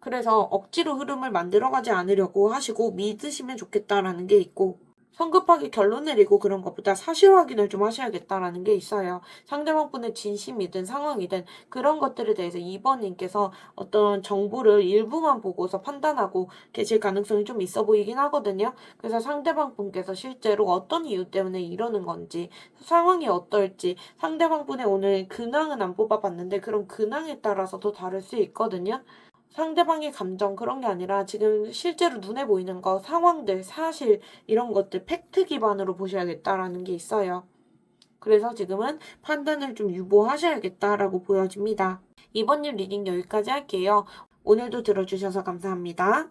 그래서 억지로 흐름을 만들어가지 않으려고 하시고 믿으시면 좋겠다라는 게 있고 성급하게 결론 내리고 그런 것보다 사실 확인을 좀 하셔야겠다라는 게 있어요. 상대방 분의 진심이든 상황이든 그런 것들에 대해서 2번님께서 어떤 정보를 일부만 보고서 판단하고 계실 가능성이 좀 있어 보이긴 하거든요. 그래서 상대방 분께서 실제로 어떤 이유 때문에 이러는 건지 상황이 어떨지 상대방 분의 오늘 근황은 안 뽑아봤는데 그런 근황에 따라서도 다를 수 있거든요. 상대방의 감정 그런 게 아니라 지금 실제로 눈에 보이는 거, 상황들, 사실 이런 것들 팩트 기반으로 보셔야겠다라는 게 있어요. 그래서 지금은 판단을 좀 유보하셔야겠다라고 보여집니다. 이번 일 리딩 여기까지 할게요. 오늘도 들어주셔서 감사합니다.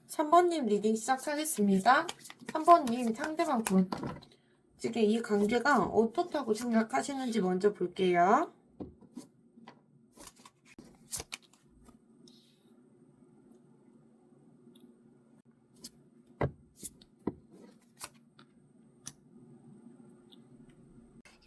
3번님 리딩 시작하겠습니다. 3번님 상대방분 지금 이 관계가 어떻다고 생각하시는지 먼저 볼게요.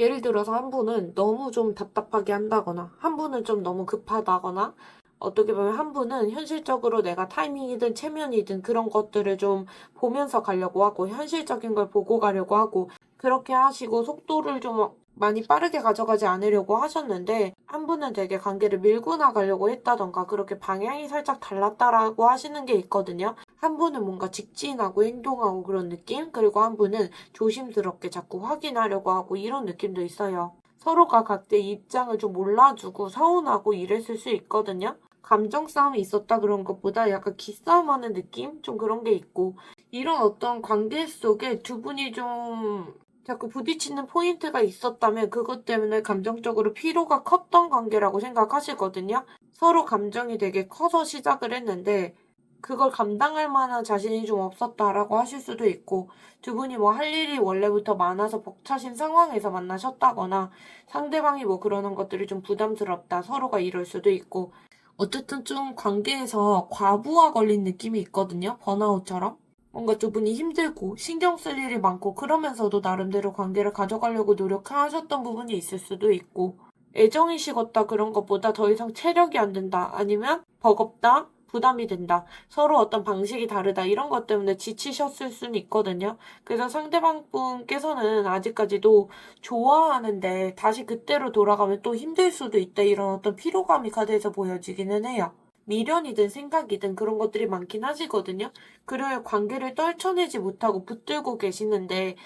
예를 들어서 한 분은 너무 좀 답답하게 한다거나 한 분은 좀 너무 급하다거나 어떻게 보면 한 분은 현실적으로 내가 타이밍이든 체면이든 그런 것들을 좀 보면서 가려고 하고 현실적인 걸 보고 가려고 하고 그렇게 하시고 속도를 좀 많이 빠르게 가져가지 않으려고 하셨는데 한 분은 되게 관계를 밀고 나가려고 했다던가 그렇게 방향이 살짝 달랐다라고 하시는 게 있거든요. 한 분은 뭔가 직진하고 행동하고 그런 느낌? 그리고 한 분은 조심스럽게 자꾸 확인하려고 하고 이런 느낌도 있어요. 서로가 각자의 입장을 좀 몰라주고 서운하고 이랬을 수 있거든요. 감정 싸움이 있었다 그런 것보다 약간 기싸움하는 느낌? 좀 그런 게 있고 이런 어떤 관계 속에 두 분이 좀 자꾸 부딪히는 포인트가 있었다면 그것 때문에 감정적으로 피로가 컸던 관계라고 생각하시거든요. 서로 감정이 되게 커서 시작을 했는데 그걸 감당할 만한 자신이 좀 없었다라고 하실 수도 있고 두 분이 뭐 할 일이 원래부터 많아서 벅차신 상황에서 만나셨다거나 상대방이 뭐 그러는 것들이 좀 부담스럽다 서로가 이럴 수도 있고 어쨌든 좀 관계에서 과부하 걸린 느낌이 있거든요. 번아웃처럼. 뭔가 두 분이 힘들고 신경 쓸 일이 많고 그러면서도 나름대로 관계를 가져가려고 노력하셨던 부분이 있을 수도 있고 애정이 식었다 그런 것보다 더 이상 체력이 안 된다 아니면 버겁다 부담이 된다 서로 어떤 방식이 다르다 이런 것 때문에 지치셨을 수는 있거든요. 그래서 상대방 분께서는 아직까지도 좋아하는데 다시 그때로 돌아가면 또 힘들 수도 있다 이런 어떤 피로감이 카드에서 보여지기는 해요. 미련이든 생각이든 그런 것들이 많긴 하시거든요. 그래 관계를 떨쳐내지 못하고 붙들고 계시는데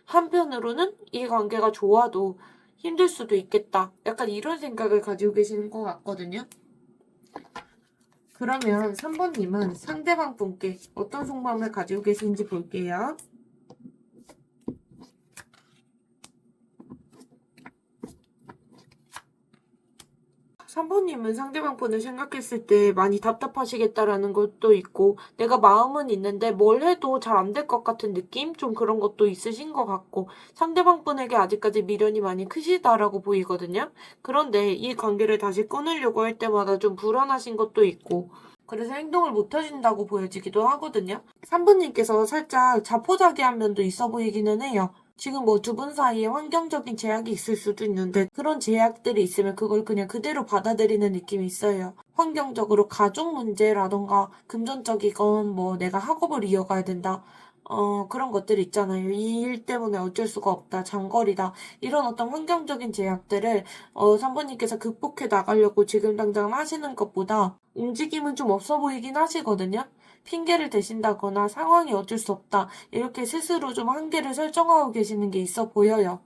한편으로는 이 관계가 좋아도 힘들 수도 있겠다. 약간 이런 생각을 가지고 계시는 것 같거든요. 그러면 3번님은 상대방 분께 어떤 속마음을 가지고 계신지 볼게요. 3번님은 상대방 분을 생각했을 때 많이 답답하시겠다라는 것도 있고 내가 마음은 있는데 뭘 해도 잘 안 될 것 같은 느낌? 좀 그런 것도 있으신 것 같고 상대방 분에게 아직까지 미련이 많이 크시다라고 보이거든요. 그런데 이 관계를 다시 끊으려고 할 때마다 좀 불안하신 것도 있고 그래서 행동을 못 하신다고 보여지기도 하거든요. 3번님께서 살짝 자포자기한 면도 있어 보이기는 해요. 지금 뭐 두 분 사이에 환경적인 제약이 있을 수도 있는데 그런 제약들이 있으면 그걸 그냥 그대로 받아들이는 느낌이 있어요. 환경적으로 가족 문제라던가 금전적이건 뭐 내가 학업을 이어가야 된다. 그런 것들 있잖아요. 이 일 때문에 어쩔 수가 없다. 장거리다. 이런 어떤 환경적인 제약들을 3번님께서 극복해 나가려고 지금 당장 하시는 것보다 움직임은 좀 없어 보이긴 하시거든요. 핑계를 대신다거나 상황이 어쩔 수 없다. 이렇게 스스로 좀 한계를 설정하고 계시는 게 있어 보여요.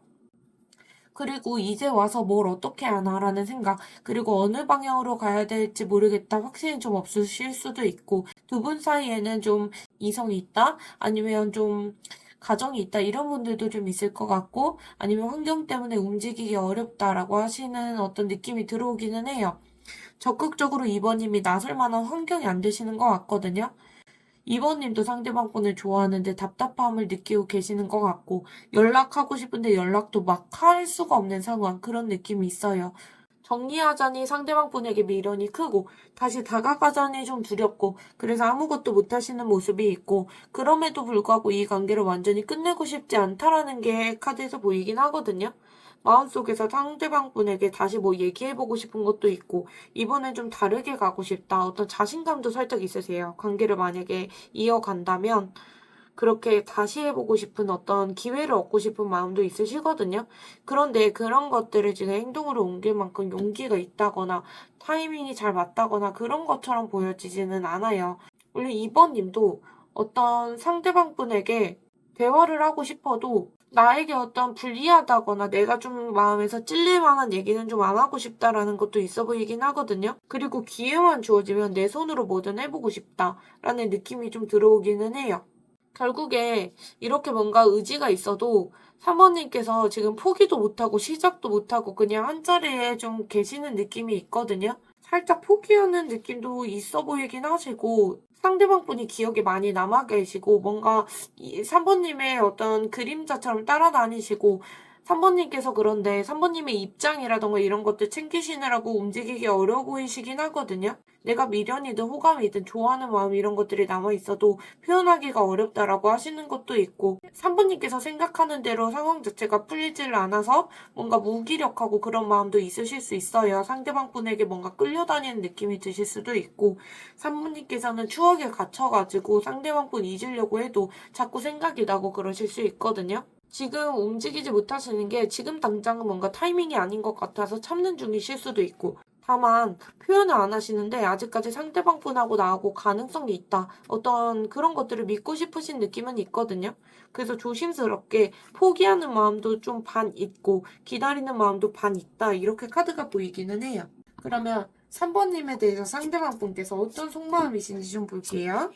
그리고 이제 와서 뭘 어떻게 하나라는 생각, 그리고 어느 방향으로 가야 될지 모르겠다 확신이 좀 없으실 수도 있고, 두 분 사이에는 좀 이성이 있다? 아니면 좀 가정이 있다? 이런 분들도 좀 있을 것 같고, 아니면 환경 때문에 움직이기 어렵다라고 하시는 어떤 느낌이 들어오기는 해요. 적극적으로 2번님이 나설 만한 환경이 안 되시는 것 같거든요. 2번님도 상대방 분을 좋아하는데 답답함을 느끼고 계시는 것 같고 연락하고 싶은데 연락도 막 할 수가 없는 상황 그런 느낌이 있어요. 정리하자니 상대방 분에게 미련이 크고 다시 다가가자니 좀 두렵고 그래서 아무것도 못하시는 모습이 있고 그럼에도 불구하고 이 관계를 완전히 끝내고 싶지 않다라는 게 카드에서 보이긴 하거든요. 마음속에서 상대방 분에게 다시 뭐 얘기해보고 싶은 것도 있고 이번엔 좀 다르게 가고 싶다. 어떤 자신감도 살짝 있으세요. 관계를 만약에 이어간다면 그렇게 다시 해보고 싶은 어떤 기회를 얻고 싶은 마음도 있으시거든요. 그런데 그런 것들을 지금 행동으로 옮길 만큼 용기가 있다거나 타이밍이 잘 맞다거나 그런 것처럼 보여지지는 않아요. 물론 2번님도 어떤 상대방 분에게 대화를 하고 싶어도 나에게 어떤 불리하다거나 내가 좀 마음에서 찔릴 만한 얘기는 좀 안 하고 싶다라는 것도 있어 보이긴 하거든요. 그리고 기회만 주어지면 내 손으로 뭐든 해보고 싶다라는 느낌이 좀 들어오기는 해요. 결국에 이렇게 뭔가 의지가 있어도 사모님께서 지금 포기도 못하고 시작도 못하고 그냥 한자리에 좀 계시는 느낌이 있거든요. 살짝 포기하는 느낌도 있어 보이긴 하시고 상대방 분이 기억에 많이 남아 계시고 뭔가 이 3번님의 어떤 그림자처럼 따라다니시고 3번님께서 그런데 3번님의 입장이라던가 이런 것들 챙기시느라고 움직이기 어려워 보이시긴 하거든요. 내가 미련이든 호감이든 좋아하는 마음 이런 것들이 남아있어도 표현하기가 어렵다라고 하시는 것도 있고 3번님께서 생각하는 대로 상황 자체가 풀리질 않아서 뭔가 무기력하고 그런 마음도 있으실 수 있어요. 상대방 분에게 뭔가 끌려다니는 느낌이 드실 수도 있고 3번님께서는 추억에 갇혀가지고 상대방 분 잊으려고 해도 자꾸 생각이 나고 그러실 수 있거든요. 지금 움직이지 못하시는 게 지금 당장은 뭔가 타이밍이 아닌 것 같아서 참는 중이실 수도 있고 다만 표현을 안 하시는데 아직까지 상대방 분하고 나하고 가능성이 있다. 어떤 그런 것들을 믿고 싶으신 느낌은 있거든요. 그래서 조심스럽게 포기하는 마음도 좀 반 있고 기다리는 마음도 반 있다. 이렇게 카드가 보이기는 해요. 그러면 3번님에 대해서 상대방 분께서 어떤 속마음이신지 좀 볼게요.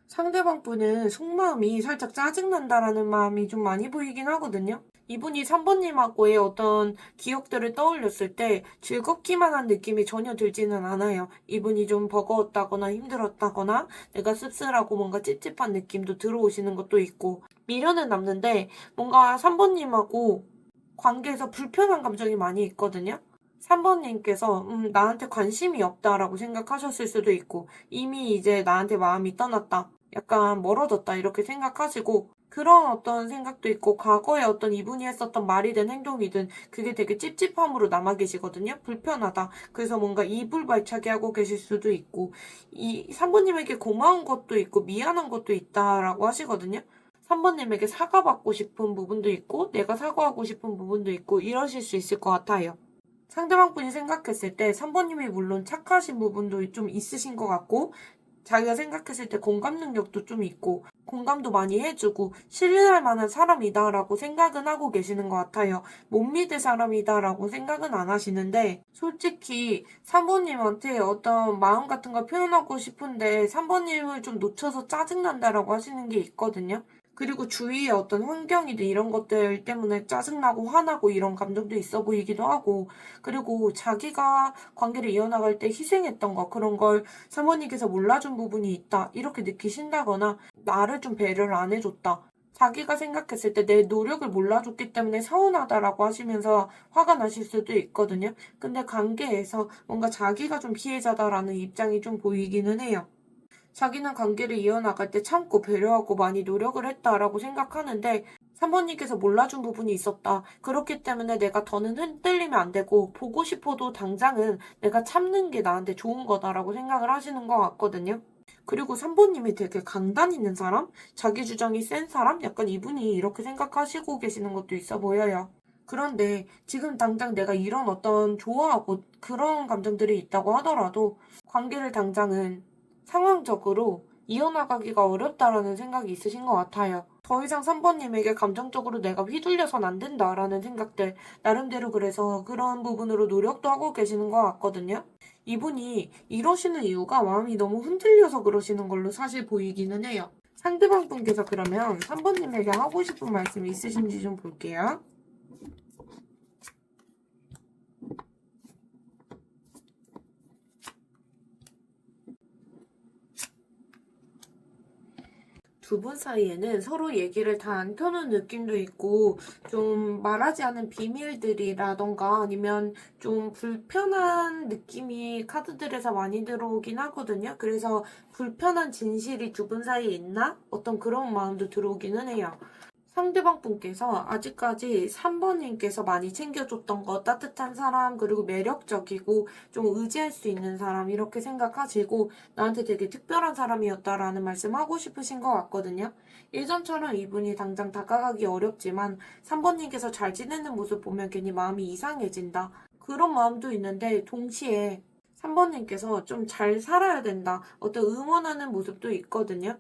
상대방 분은 속마음이 살짝 짜증난다라는 마음이 좀 많이 보이긴 하거든요. 이분이 3번님하고의 어떤 기억들을 떠올렸을 때 즐겁기만 한 느낌이 전혀 들지는 않아요. 이분이 좀 버거웠다거나 힘들었다거나 내가 씁쓸하고 뭔가 찝찝한 느낌도 들어오시는 것도 있고 미련은 남는데 뭔가 3번님하고 관계에서 불편한 감정이 많이 있거든요. 3번님께서 나한테 관심이 없다라고 생각하셨을 수도 있고 이미 이제 나한테 마음이 떠났다. 약간 멀어졌다 이렇게 생각하시고 그런 어떤 생각도 있고 과거에 어떤 이분이 했었던 말이든 행동이든 그게 되게 찝찝함으로 남아 계시거든요. 불편하다. 그래서 뭔가 이불발차기 하고 계실 수도 있고 이 3번님에게 고마운 것도 있고 미안한 것도 있다라고 하시거든요. 3번님에게 사과받고 싶은 부분도 있고 내가 사과하고 싶은 부분도 있고 이러실 수 있을 것 같아요. 상대방 분이 생각했을 때 3번님이 물론 착하신 부분도 좀 있으신 것 같고 자기가 생각했을 때 공감 능력도 좀 있고 공감도 많이 해주고 신뢰할 만한 사람이다라고 생각은 하고 계시는 것 같아요. 못 믿을 사람이다라고 생각은 안 하시는데 솔직히 3번님한테 어떤 마음 같은 걸 표현하고 싶은데 3번님을 좀 놓쳐서 짜증난다라고 하시는 게 있거든요. 그리고 주위의 어떤 환경이든 이런 것들 때문에 짜증나고 화나고 이런 감정도 있어 보이기도 하고 그리고 자기가 관계를 이어나갈 때 희생했던 거 그런 걸 사모님께서 몰라준 부분이 있다 이렇게 느끼신다거나 나를 좀 배려를 안 해줬다 자기가 생각했을 때 내 노력을 몰라줬기 때문에 서운하다라고 하시면서 화가 나실 수도 있거든요. 근데 관계에서 뭔가 자기가 좀 피해자다라는 입장이 좀 보이기는 해요. 자기는 관계를 이어나갈 때 참고 배려하고 많이 노력을 했다라고 생각하는데 사모님께서 몰라준 부분이 있었다. 그렇기 때문에 내가 더는 흔들리면 안 되고 보고 싶어도 당장은 내가 참는 게 나한테 좋은 거다라고 생각을 하시는 것 같거든요. 그리고 3번님이 되게 강단 있는 사람? 자기 주장이 센 사람? 약간 이분이 이렇게 생각하시고 계시는 것도 있어 보여요. 그런데 지금 당장 내가 이런 어떤 좋아하고 그런 감정들이 있다고 하더라도 관계를 당장은 상황적으로 이어나가기가 어렵다라는 생각이 있으신 것 같아요. 더 이상 3번님에게 감정적으로 내가 휘둘려선 안 된다라는 생각들, 나름대로 그래서 그런 부분으로 노력도 하고 계시는 것 같거든요. 이분이 이러시는 이유가 마음이 너무 흔들려서 그러시는 걸로 사실 보이기는 해요. 상대방 분께서 그러면 3번님에게 하고 싶은 말씀이 있으신지 좀 볼게요. 두 분 사이에는 서로 얘기를 다 안 펴는 느낌도 있고 좀 말하지 않은 비밀들이라던가 아니면 좀 불편한 느낌이 카드들에서 많이 들어오긴 하거든요. 그래서 불편한 진실이 두 분 사이에 있나? 어떤 그런 마음도 들어오기는 해요. 상대방 분께서 아직까지 3번님께서 많이 챙겨줬던 거 따뜻한 사람 그리고 매력적이고 좀 의지할 수 있는 사람 이렇게 생각하시고 나한테 되게 특별한 사람이었다라는 말씀하고 싶으신 것 같거든요. 예전처럼 이분이 당장 다가가기 어렵지만 3번님께서 잘 지내는 모습 보면 괜히 마음이 이상해진다. 그런 마음도 있는데 동시에 3번님께서 좀 잘 살아야 된다. 어떤 응원하는 모습도 있거든요.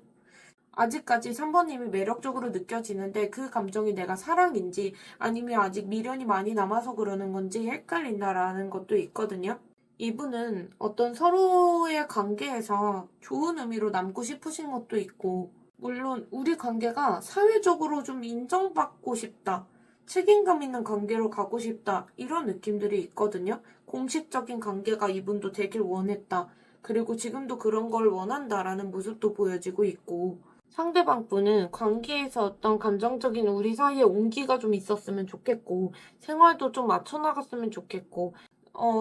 아직까지 3번님이 매력적으로 느껴지는데 그 감정이 내가 사랑인지 아니면 아직 미련이 많이 남아서 그러는 건지 헷갈린다라는 것도 있거든요. 이분은 어떤 서로의 관계에서 좋은 의미로 남고 싶으신 것도 있고, 물론 우리 관계가 사회적으로 좀 인정받고 싶다, 책임감 있는 관계로 가고 싶다, 이런 느낌들이 있거든요. 공식적인 관계가 이분도 되길 원했다. 그리고 지금도 그런 걸 원한다라는 모습도 보여지고 있고, 상대방 분은 관계에서 어떤 감정적인 우리 사이에 온기가 좀 있었으면 좋겠고, 생활도 좀 맞춰 나갔으면 좋겠고,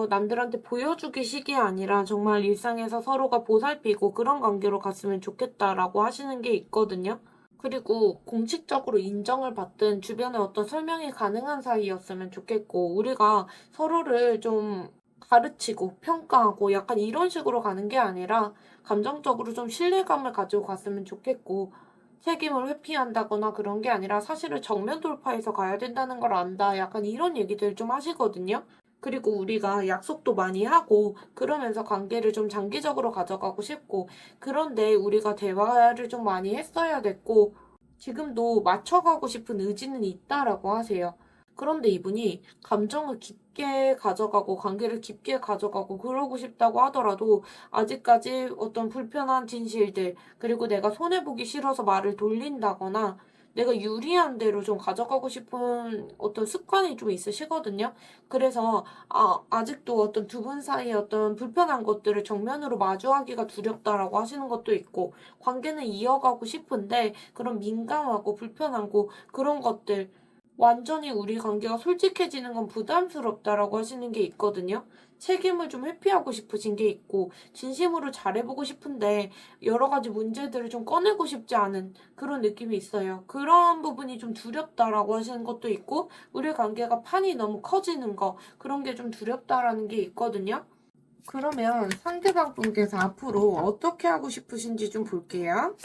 남들한테 보여주기식이 아니라 정말 일상에서 서로가 보살피고 그런 관계로 갔으면 좋겠다라고 하시는 게 있거든요. 그리고 공식적으로 인정을 받든 주변에 어떤 설명이 가능한 사이였으면 좋겠고, 우리가 서로를 좀 가르치고 평가하고 약간 이런 식으로 가는 게 아니라 감정적으로 좀 신뢰감을 가지고 갔으면 좋겠고, 책임을 회피한다거나 그런 게 아니라 사실을 정면 돌파해서 가야 된다는 걸 안다. 약간 이런 얘기들 좀 하시거든요. 그리고 우리가 약속도 많이 하고 그러면서 관계를 좀 장기적으로 가져가고 싶고, 그런데 우리가 대화를 좀 많이 했어야 됐고 지금도 맞춰가고 싶은 의지는 있다라고 하세요. 그런데 이분이 감정을 깊게 가져가고 관계를 깊게 가져가고 그러고 싶다고 하더라도 아직까지 어떤 불편한 진실들, 그리고 내가 손해보기 싫어서 말을 돌린다거나 내가 유리한 대로 좀 가져가고 싶은 어떤 습관이 좀 있으시거든요. 그래서 아직도 어떤 두 분 사이에 어떤 불편한 것들을 정면으로 마주하기가 두렵다라고 하시는 것도 있고, 관계는 이어가고 싶은데 그런 민감하고 불편하고 그런 것들, 완전히 우리 관계가 솔직해지는 건 부담스럽다라고 하시는 게 있거든요. 책임을 좀 회피하고 싶으신 게 있고, 진심으로 잘해보고 싶은데 여러 가지 문제들을 좀 꺼내고 싶지 않은 그런 느낌이 있어요. 그런 부분이 좀 두렵다라고 하시는 것도 있고, 우리 관계가 판이 너무 커지는 거, 그런 게 좀 두렵다라는 게 있거든요. 그러면 상대방 분께서 앞으로 어떻게 하고 싶으신지 좀 볼게요.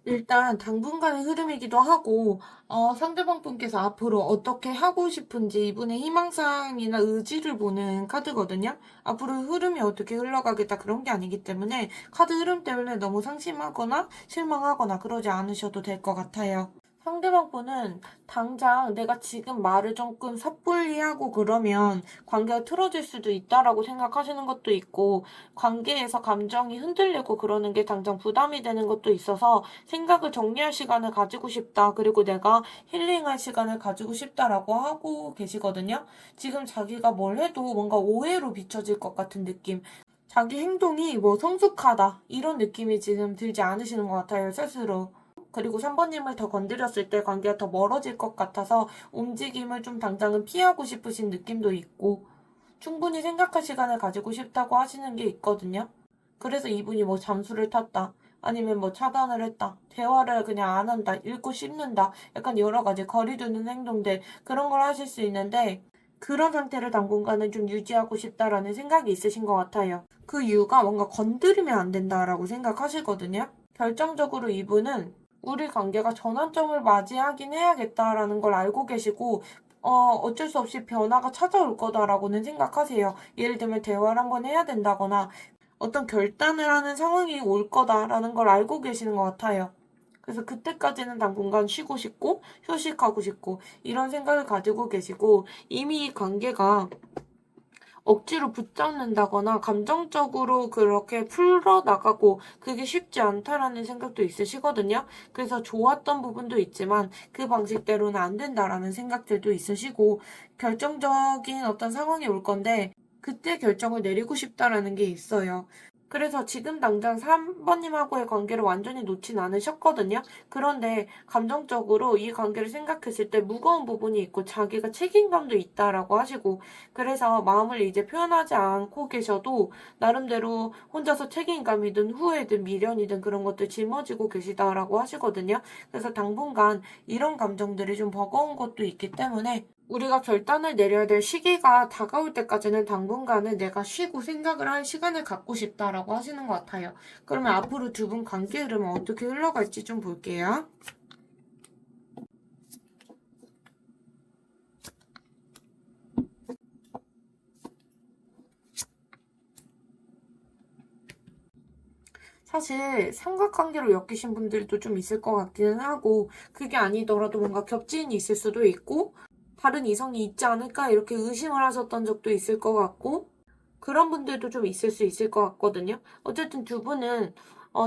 일단 당분간의 흐름이기도 하고, 상대방 분께서 앞으로 어떻게 하고 싶은지 이분의 희망사항이나 의지를 보는 카드거든요. 앞으로 흐름이 어떻게 흘러가겠다 그런 게 아니기 때문에 카드 흐름 때문에 너무 상심하거나 실망하거나 그러지 않으셔도 될 것 같아요. 상대방 분은 당장 내가 지금 말을 조금 섣불리 하고 그러면 관계가 틀어질 수도 있다라고 생각하시는 것도 있고, 관계에서 감정이 흔들리고 그러는 게 당장 부담이 되는 것도 있어서 생각을 정리할 시간을 가지고 싶다. 그리고 내가 힐링할 시간을 가지고 싶다라고 하고 계시거든요. 지금 자기가 뭘 해도 뭔가 오해로 비춰질 것 같은 느낌. 자기 행동이 뭐 성숙하다, 이런 느낌이 지금 들지 않으시는 것 같아요, 스스로. 그리고 3번님을 더 건드렸을 때 관계가 더 멀어질 것 같아서 움직임을 좀 당장은 피하고 싶으신 느낌도 있고, 충분히 생각할 시간을 가지고 싶다고 하시는 게 있거든요. 그래서 이분이 뭐 잠수를 탔다, 아니면 뭐 차단을 했다, 대화를 그냥 안 한다, 읽고 씹는다, 약간 여러 가지 거리두는 행동들, 그런 걸 하실 수 있는데, 그런 상태를 당분간은 좀 유지하고 싶다라는 생각이 있으신 것 같아요. 그 이유가 뭔가 건드리면 안 된다라고 생각하시거든요. 결정적으로 이분은 우리 관계가 전환점을 맞이하긴 해야겠다라는 걸 알고 계시고, 어쩔 수 없이 변화가 찾아올 거다라고는 생각하세요. 예를 들면 대화를 한번 해야 된다거나 어떤 결단을 하는 상황이 올 거다라는 걸 알고 계시는 것 같아요. 그래서 그때까지는 당분간 쉬고 싶고 휴식하고 싶고 이런 생각을 가지고 계시고, 이미 이 관계가 억지로 붙잡는다거나 감정적으로 그렇게 풀어나가고 그게 쉽지 않다라는 생각도 있으시거든요. 그래서 좋았던 부분도 있지만 그 방식대로는 안 된다라는 생각들도 있으시고, 결정적인 어떤 상황이 올 건데 그때 결정을 내리고 싶다라는 게 있어요. 그래서 지금 당장 3번님하고의 관계를 완전히 놓진 않으셨거든요. 그런데 감정적으로 이 관계를 생각했을 때 무거운 부분이 있고 자기가 책임감도 있다라고 하시고, 그래서 마음을 이제 표현하지 않고 계셔도 나름대로 혼자서 책임감이든 후회든 미련이든 그런 것들 짊어지고 계시다라고 하시거든요. 그래서 당분간 이런 감정들이 좀 버거운 것도 있기 때문에 우리가 결단을 내려야 될 시기가 다가올 때까지는 당분간은 내가 쉬고 생각을 할 시간을 갖고 싶다라고 하시는 것 같아요. 그러면 앞으로 두 분 관계 흐름은 어떻게 흘러갈지 좀 볼게요. 사실 삼각관계로 엮이신 분들도 좀 있을 것 같기는 하고, 그게 아니더라도 뭔가 겹지인이 있을 수도 있고, 다른 이성이 있지 않을까 이렇게 의심을 하셨던 적도 있을 것 같고, 그런 분들도 좀 있을 수 있을 것 같거든요. 어쨌든 두 분은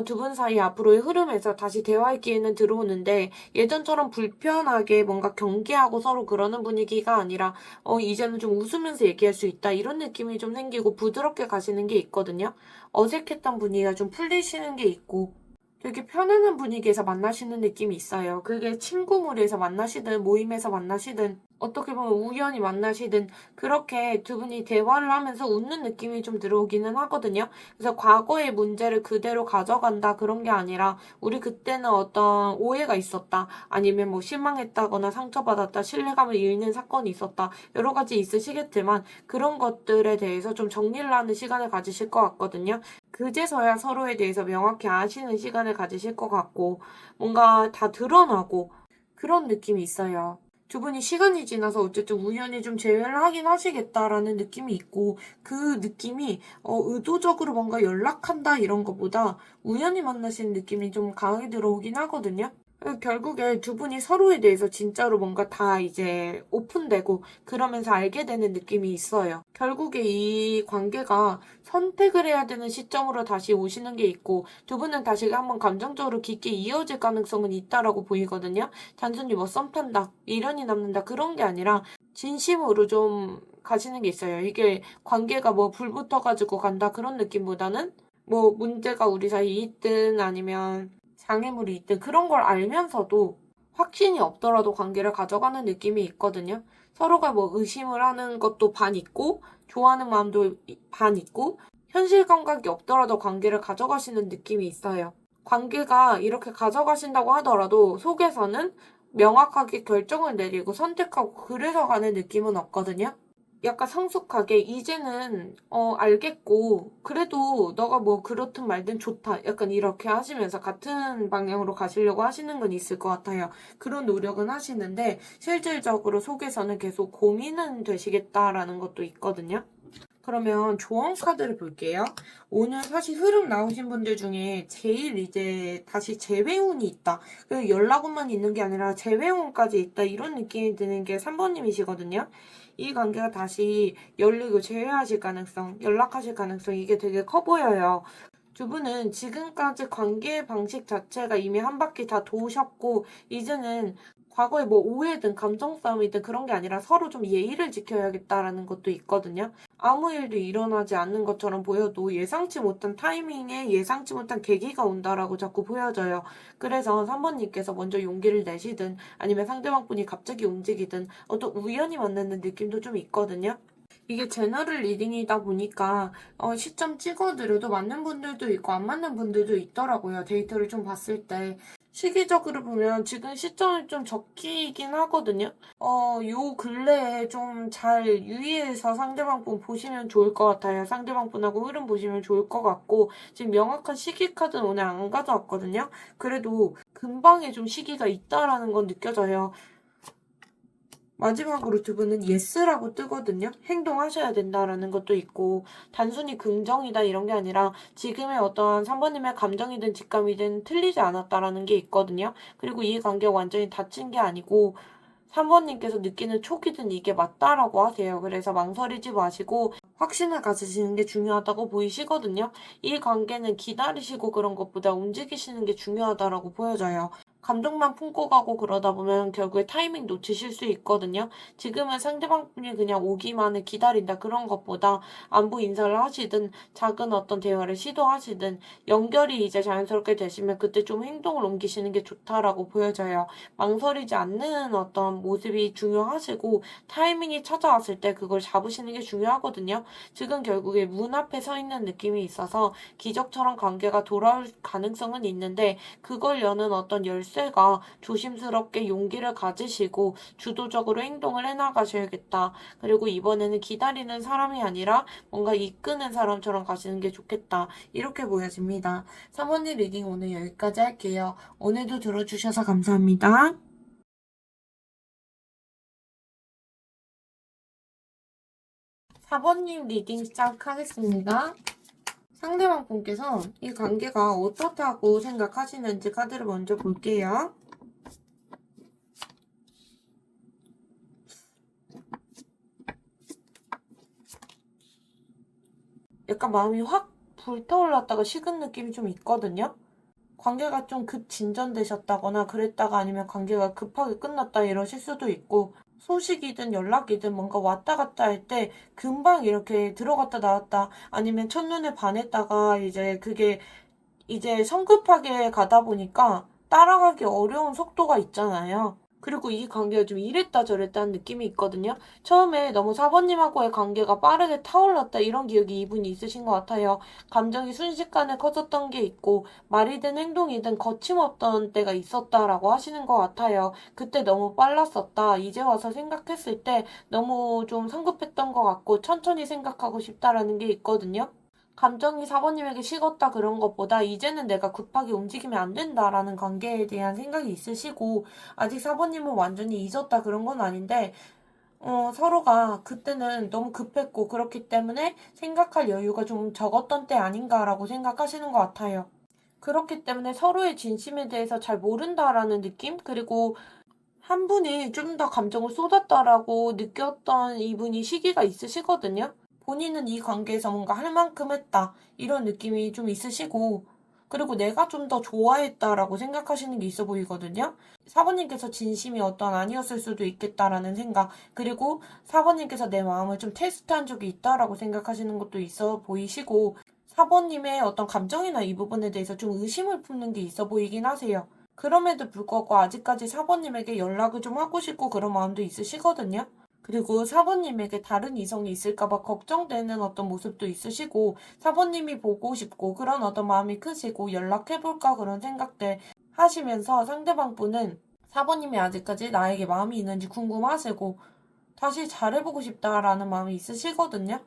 두 분 사이 앞으로의 흐름에서 다시 대화의 기회는 들어오는데 예전처럼 불편하게 뭔가 경계하고 서로 그러는 분위기가 아니라 이제는 좀 웃으면서 얘기할 수 있다 이런 느낌이 좀 생기고 부드럽게 가시는 게 있거든요. 어색했던 분위기가 좀 풀리시는 게 있고 되게 편안한 분위기에서 만나시는 느낌이 있어요. 그게 친구 무리에서 만나시든 모임에서 만나시든 어떻게 보면 우연히 만나시든 그렇게 두 분이 대화를 하면서 웃는 느낌이 좀 들어오기는 하거든요. 그래서 과거의 문제를 그대로 가져간다 그런 게 아니라 우리 그때는 어떤 오해가 있었다. 아니면 뭐 실망했다거나 상처받았다. 신뢰감을 잃는 사건이 있었다. 여러 가지 있으시겠지만 그런 것들에 대해서 좀 정리를 하는 시간을 가지실 것 같거든요. 그제서야 서로에 대해서 명확히 아시는 시간을 가지실 것 같고 뭔가 다 드러나고 그런 느낌이 있어요. 두 분이 시간이 지나서 어쨌든 우연히 좀 재회를 하긴 하시겠다라는 느낌이 있고 그 느낌이 의도적으로 뭔가 연락한다 이런 것보다 우연히 만나신 느낌이 좀 강하게 들어오긴 하거든요. 결국에 두 분이 서로에 대해서 진짜로 뭔가 다 이제 오픈되고 그러면서 알게 되는 느낌이 있어요. 결국에 이 관계가 선택을 해야 되는 시점으로 다시 오시는 게 있고 두 분은 다시 한번 감정적으로 깊게 이어질 가능성은 있다라고 보이거든요. 단순히 뭐 썸 탄다, 미련이 남는다 그런 게 아니라 진심으로 좀 가시는 게 있어요. 이게 관계가 뭐 불 붙어가지고 간다 그런 느낌보다는 뭐 문제가 우리 사이에 있든 아니면 장애물이 있든 그런 걸 알면서도 확신이 없더라도 관계를 가져가는 느낌이 있거든요. 서로가 뭐 의심을 하는 것도 반 있고, 좋아하는 마음도 반 있고, 현실 감각이 없더라도 관계를 가져가시는 느낌이 있어요. 관계가 이렇게 가져가신다고 하더라도 속에서는 명확하게 결정을 내리고 선택하고 그래서 가는 느낌은 없거든요. 약간 성숙하게 이제는 알겠고 그래도 너가 뭐 그렇든 말든 좋다 약간 이렇게 하시면서 같은 방향으로 가시려고 하시는 건 있을 것 같아요. 그런 노력은 하시는데 실질적으로 속에서는 계속 고민은 되시겠다라는 것도 있거든요. 그러면 조언 카드를 볼게요. 오늘 사실 흐름 나오신 분들 중에 제일 이제 다시 재회운이 있다. 연락운만 있는 게 아니라 재회운까지 있다. 이런 느낌이 드는 게 3번님이시거든요. 이 관계가 다시 열리고 재회하실 가능성, 연락하실 가능성 이게 되게 커 보여요. 두 분은 지금까지 관계 방식 자체가 이미 한 바퀴 다 도우셨고, 이제는 과거에 뭐 오해든 감정 싸움이든 그런 게 아니라 서로 좀 예의를 지켜야겠다라는 것도 있거든요. 아무 일도 일어나지 않는 것처럼 보여도 예상치 못한 타이밍에 예상치 못한 계기가 온다라고 자꾸 보여져요. 그래서 3번님께서 먼저 용기를 내시든 아니면 상대방 분이 갑자기 움직이든 어떤 우연히 만나는 느낌도 좀 있거든요. 이게 제너럴 리딩이다 보니까 시점 찍어드려도 맞는 분들도 있고 안 맞는 분들도 있더라고요. 데이터를 좀 봤을 때. 시기적으로 보면 지금 시점이 좀 적기이긴 하거든요. 요 근래에 좀 잘 유의해서 상대방 분 보시면 좋을 것 같아요. 상대방 분하고 흐름 보시면 좋을 것 같고 지금 명확한 시기 카드는 오늘 안 가져왔거든요. 그래도 금방에 좀 시기가 있다라는 건 느껴져요. 마지막으로 두 분은 예스라고 뜨거든요. 행동하셔야 된다라는 것도 있고 단순히 긍정이다 이런 게 아니라 지금의 어떤 3번님의 감정이든 직감이든 틀리지 않았다라는 게 있거든요. 그리고 이 관계가 완전히 닫힌 게 아니고 3번님께서 느끼는 촉이든 이게 맞다라고 하세요. 그래서 망설이지 마시고 확신을 가지시는 게 중요하다고 보이시거든요. 이 관계는 기다리시고 그런 것보다 움직이시는 게 중요하다라고 보여져요. 감정만 품고 가고 그러다 보면 결국에 타이밍 놓치실 수 있거든요. 지금은 상대방 분이 그냥 오기만을 기다린다 그런 것보다 안부 인사를 하시든 작은 어떤 대화를 시도하시든 연결이 이제 자연스럽게 되시면 그때 좀 행동을 옮기시는 게 좋다라고 보여져요. 망설이지 않는 어떤 모습이 중요하시고 타이밍이 찾아왔을 때 그걸 잡으시는 게 중요하거든요. 지금 결국에 문 앞에 서 있는 느낌이 있어서 기적처럼 관계가 돌아올 가능성은 있는데 그걸 여는 어떤 열쇠가 조심스럽게 용기를 가지시고 주도적으로 행동을 해나가셔야겠다. 그리고 이번에는 기다리는 사람이 아니라 뭔가 이끄는 사람처럼 가시는 게 좋겠다. 이렇게 보여집니다. 사모님 리딩 오늘 여기까지 할게요. 오늘도 들어주셔서 감사합니다. 4번님 리딩 시작하겠습니다. 상대방 분께서 이 관계가 어떻다고 생각하시는지 카드를 먼저 볼게요. 약간 마음이 확 불타올랐다가 식은 느낌이 좀 있거든요. 관계가 좀 급진전되셨다거나 그랬다가 아니면 관계가 급하게 끝났다 이러실 수도 있고, 소식이든 연락이든 뭔가 왔다 갔다 할 때 금방 이렇게 들어갔다 나왔다, 아니면 첫눈에 반했다가 이제 그게 이제 성급하게 가다 보니까 따라가기 어려운 속도가 있잖아요. 그리고 이 관계가 좀 이랬다 저랬다 는 느낌이 있거든요. 처음에 너무 사번님하고의 관계가 빠르게 타올랐다 이런 기억이 이분이 있으신 것 같아요. 감정이 순식간에 커졌던 게 있고, 말이든 행동이든 거침없던 때가 있었다라고 하시는 것 같아요. 그때 너무 빨랐었다. 이제 와서 생각했을 때 너무 좀 성급했던 것 같고 천천히 생각하고 싶다라는 게 있거든요. 감정이 사모님에게 식었다 그런 것보다 이제는 내가 급하게 움직이면 안 된다라는 관계에 대한 생각이 있으시고, 아직 사모님은 완전히 잊었다 그런 건 아닌데, 서로가 그때는 너무 급했고 그렇기 때문에 생각할 여유가 좀 적었던 때 아닌가라고 생각하시는 것 같아요. 그렇기 때문에 서로의 진심에 대해서 잘 모른다라는 느낌? 그리고 한 분이 좀 더 감정을 쏟았다라고 느꼈던 이분이 시기가 있으시거든요. 본인은 이 관계에서 뭔가 할 만큼 했다, 이런 느낌이 좀 있으시고, 그리고 내가 좀 더 좋아했다라고 생각하시는 게 있어 보이거든요. 사모님께서 진심이 어떤 아니었을 수도 있겠다라는 생각, 그리고 사모님께서 내 마음을 좀 테스트한 적이 있다라고 생각하시는 것도 있어 보이시고, 사모님의 어떤 감정이나 이 부분에 대해서 좀 의심을 품는 게 있어 보이긴 하세요. 그럼에도 불구하고 아직까지 사모님에게 연락을 좀 하고 싶고 그런 마음도 있으시거든요. 그리고 사모님에게 다른 이성이 있을까봐 걱정되는 어떤 모습도 있으시고, 사모님이 보고 싶고 그런 어떤 마음이 크시고 연락해볼까 그런 생각들 하시면서, 상대방 분은 사모님이 아직까지 나에게 마음이 있는지 궁금하시고 다시 잘해보고 싶다라는 마음이 있으시거든요.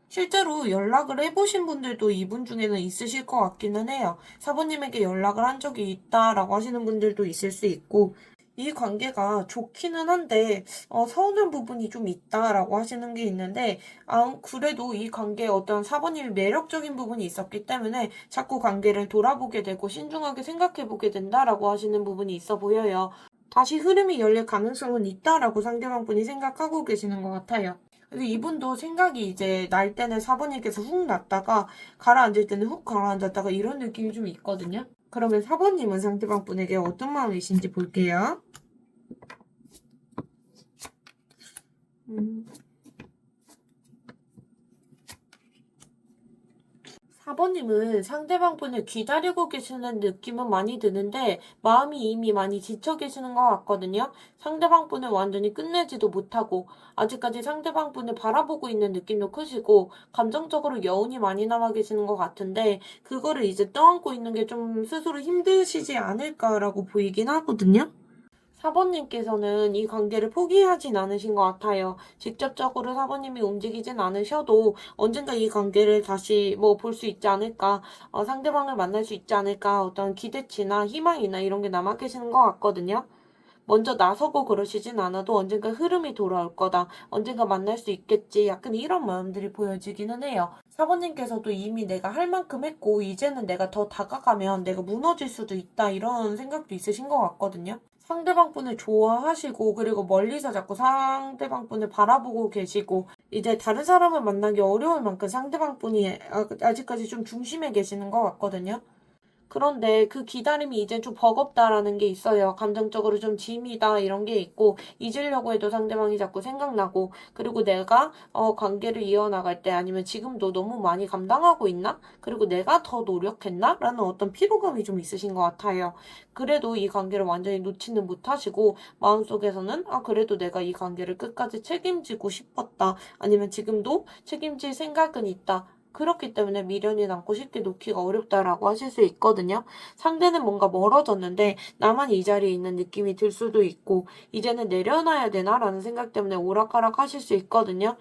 실제로 연락을 해보신 분들도 이분 중에는 있으실 것 같기는 해요. 사부님에게 연락을 한 적이 있다라고 하시는 분들도 있을 수 있고, 이 관계가 좋기는 한데 서운한 부분이 좀 있다라고 하시는 게 있는데, 그래도 이 관계에 어떤 사부님이 매력적인 부분이 있었기 때문에 자꾸 관계를 돌아보게 되고 신중하게 생각해보게 된다라고 하시는 부분이 있어 보여요. 다시 흐름이 열릴 가능성은 있다라고 상대방 분이 생각하고 계시는 것 같아요. 근데 이분도 생각이 이제 날 때는 사부님께서 훅 났다가 가라앉을 때는 훅 가라앉았다가 이런 느낌이 좀 있거든요. 그러면 사부님은 상대방 분에게 어떤 마음이신지 볼게요. 음. 4번님은 상대방 분을 기다리고 계시는 느낌은 많이 드는데 마음이 이미 많이 지쳐 계시는 것 같거든요. 상대방 분을 완전히 끝내지도 못하고 아직까지 상대방 분을 바라보고 있는 느낌도 크시고 감정적으로 여운이 많이 남아 계시는 것 같은데, 그거를 이제 떠안고 있는 게 좀 스스로 힘드시지 않을까라고 보이긴 하거든요. 사번님께서는 이 관계를 포기하진 않으신 것 같아요. 직접적으로 사번님이 움직이진 않으셔도 언젠가 이 관계를 다시 뭐 볼 수 있지 않을까, 상대방을 만날 수 있지 않을까, 어떤 기대치나 희망이나 이런 게 남아 계시는 것 같거든요. 먼저 나서고 그러시진 않아도 언젠가 흐름이 돌아올 거다, 언젠가 만날 수 있겠지, 약간 이런 마음들이 보여지기는 해요. 사모님께서도 이미 내가 할 만큼 했고 이제는 내가 더 다가가면 내가 무너질 수도 있다 이런 생각도 있으신 것 같거든요. 상대방 분을 좋아하시고 그리고 멀리서 자꾸 상대방 분을 바라보고 계시고, 이제 다른 사람을 만나기 어려울 만큼 상대방 분이 아직까지 좀 중심에 계시는 것 같거든요. 그런데 그 기다림이 이제 좀 버겁다라는 게 있어요. 감정적으로 좀 짐이다 이런 게 있고, 잊으려고 해도 상대방이 자꾸 생각나고, 그리고 내가 관계를 이어나갈 때 아니면 지금도 너무 많이 감당하고 있나? 그리고 내가 더 노력했나? 라는 어떤 피로감이 좀 있으신 것 같아요. 그래도 이 관계를 완전히 놓지는 못하시고 마음속에서는 그래도 내가 이 관계를 끝까지 책임지고 싶었다, 아니면 지금도 책임질 생각은 있다, 그렇기 때문에 미련이 남고 쉽게 놓기가 어렵다라고 하실 수 있거든요. 상대는 뭔가 멀어졌는데 나만 이 자리에 있는 느낌이 들 수도 있고, 이제는 내려놔야 되나라는 생각 때문에 오락가락 하실 수 있거든요.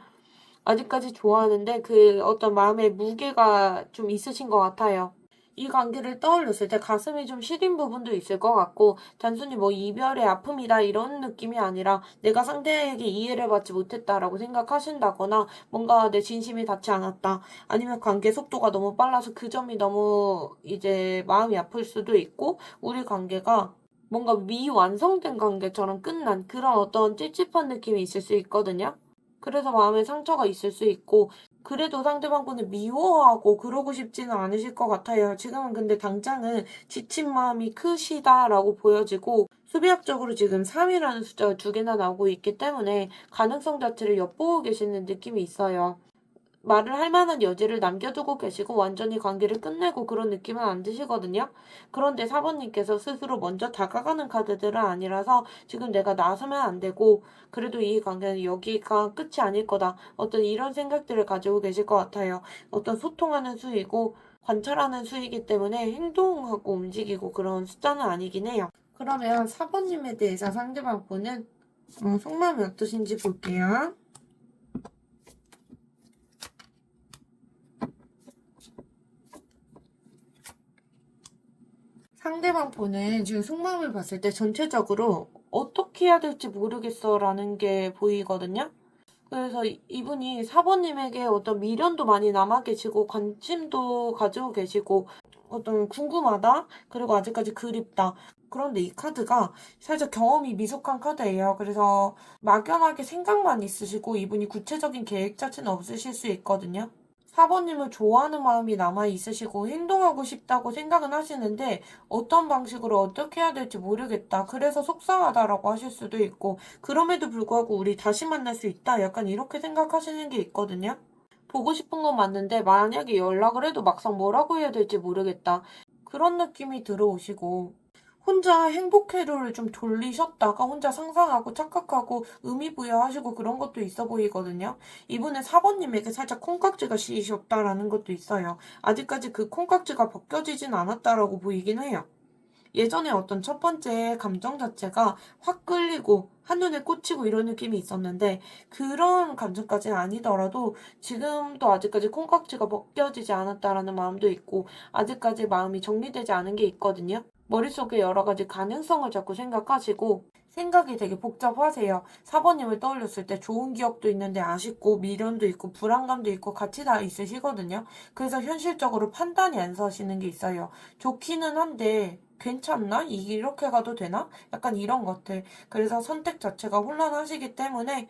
아직까지 좋아하는데 그 어떤 마음의 무게가 좀 있으신 것 같아요. 이 관계를 떠올렸을 때 가슴이 좀 시린 부분도 있을 것 같고, 단순히 뭐 이별의 아픔이다 이런 느낌이 아니라 내가 상대에게 이해를 받지 못했다라고 생각하신다거나, 뭔가 내 진심이 닿지 않았다, 아니면 관계 속도가 너무 빨라서 그 점이 너무 이제 마음이 아플 수도 있고, 우리 관계가 뭔가 미완성된 관계처럼 끝난 그런 어떤 찝찝한 느낌이 있을 수 있거든요. 그래서 마음에 상처가 있을 수 있고, 그래도 상대방분을 미워하고 그러고 싶지는 않으실 것 같아요. 지금은 근데 당장은 지친 마음이 크시다라고 보여지고, 수비학적으로 지금 3이라는 숫자가 두 개나 나오고 있기 때문에 가능성 자체를 엿보고 계시는 느낌이 있어요. 말을 할 만한 여지를 남겨두고 계시고 완전히 관계를 끝내고 그런 느낌은 안 드시거든요. 그런데 사번님께서 스스로 먼저 다가가는 카드들은 아니라서 지금 내가 나서면 안 되고, 그래도 이 관계는 여기가 끝이 아닐 거다, 어떤 이런 생각들을 가지고 계실 것 같아요. 어떤 소통하는 수이고 관찰하는 수이기 때문에 행동하고 움직이고 그런 숫자는 아니긴 해요. 그러면 사번님에 대해서 상대방 보는 속마음이 어떠신지 볼게요. 상대방 보는 지금 속마음을 봤을 때 전체적으로 어떻게 해야 될지 모르겠어라는 게 보이거든요. 그래서 이분이 사번님에게 어떤 미련도 많이 남아 계시고 관심도 가지고 계시고 어떤 궁금하다, 그리고 아직까지 그립다. 그런데 이 카드가 살짝 경험이 미숙한 카드예요. 그래서 막연하게 생각만 있으시고 이분이 구체적인 계획 자체는 없으실 수 있거든요. 사번님을 좋아하는 마음이 남아 있으시고 행동하고 싶다고 생각은 하시는데 어떤 방식으로 어떻게 해야 될지 모르겠다, 그래서 속상하다라고 하실 수도 있고, 그럼에도 불구하고 우리 다시 만날 수 있다, 약간 이렇게 생각하시는 게 있거든요. 보고 싶은 건 맞는데 만약에 연락을 해도 막상 뭐라고 해야 될지 모르겠다, 그런 느낌이 들어오시고, 혼자 행복회로를 좀 돌리셨다가 혼자 상상하고 착각하고 의미부여하시고 그런 것도 있어 보이거든요. 이분은 사번님에게 살짝 콩깍지가 씌이셨다라는 것도 있어요. 아직까지 그 콩깍지가 벗겨지진 않았다라고 보이긴 해요. 예전에 어떤 첫 번째 감정 자체가 확 끌리고 한눈에 꽂히고 이런 느낌이 있었는데, 그런 감정까지는 아니더라도 지금도 아직까지 콩깍지가 벗겨지지 않았다라는 마음도 있고, 아직까지 마음이 정리되지 않은 게 있거든요. 머릿속에 여러 가지 가능성을 자꾸 생각하시고 생각이 되게 복잡하세요. 사번님을 떠올렸을 때 좋은 기억도 있는데 아쉽고 미련도 있고 불안감도 있고 같이 다 있으시거든요. 그래서 현실적으로 판단이 안 서시는 게 있어요. 좋기는 한데 괜찮나? 이렇게 가도 되나? 약간 이런 것들. 그래서 선택 자체가 혼란하시기 때문에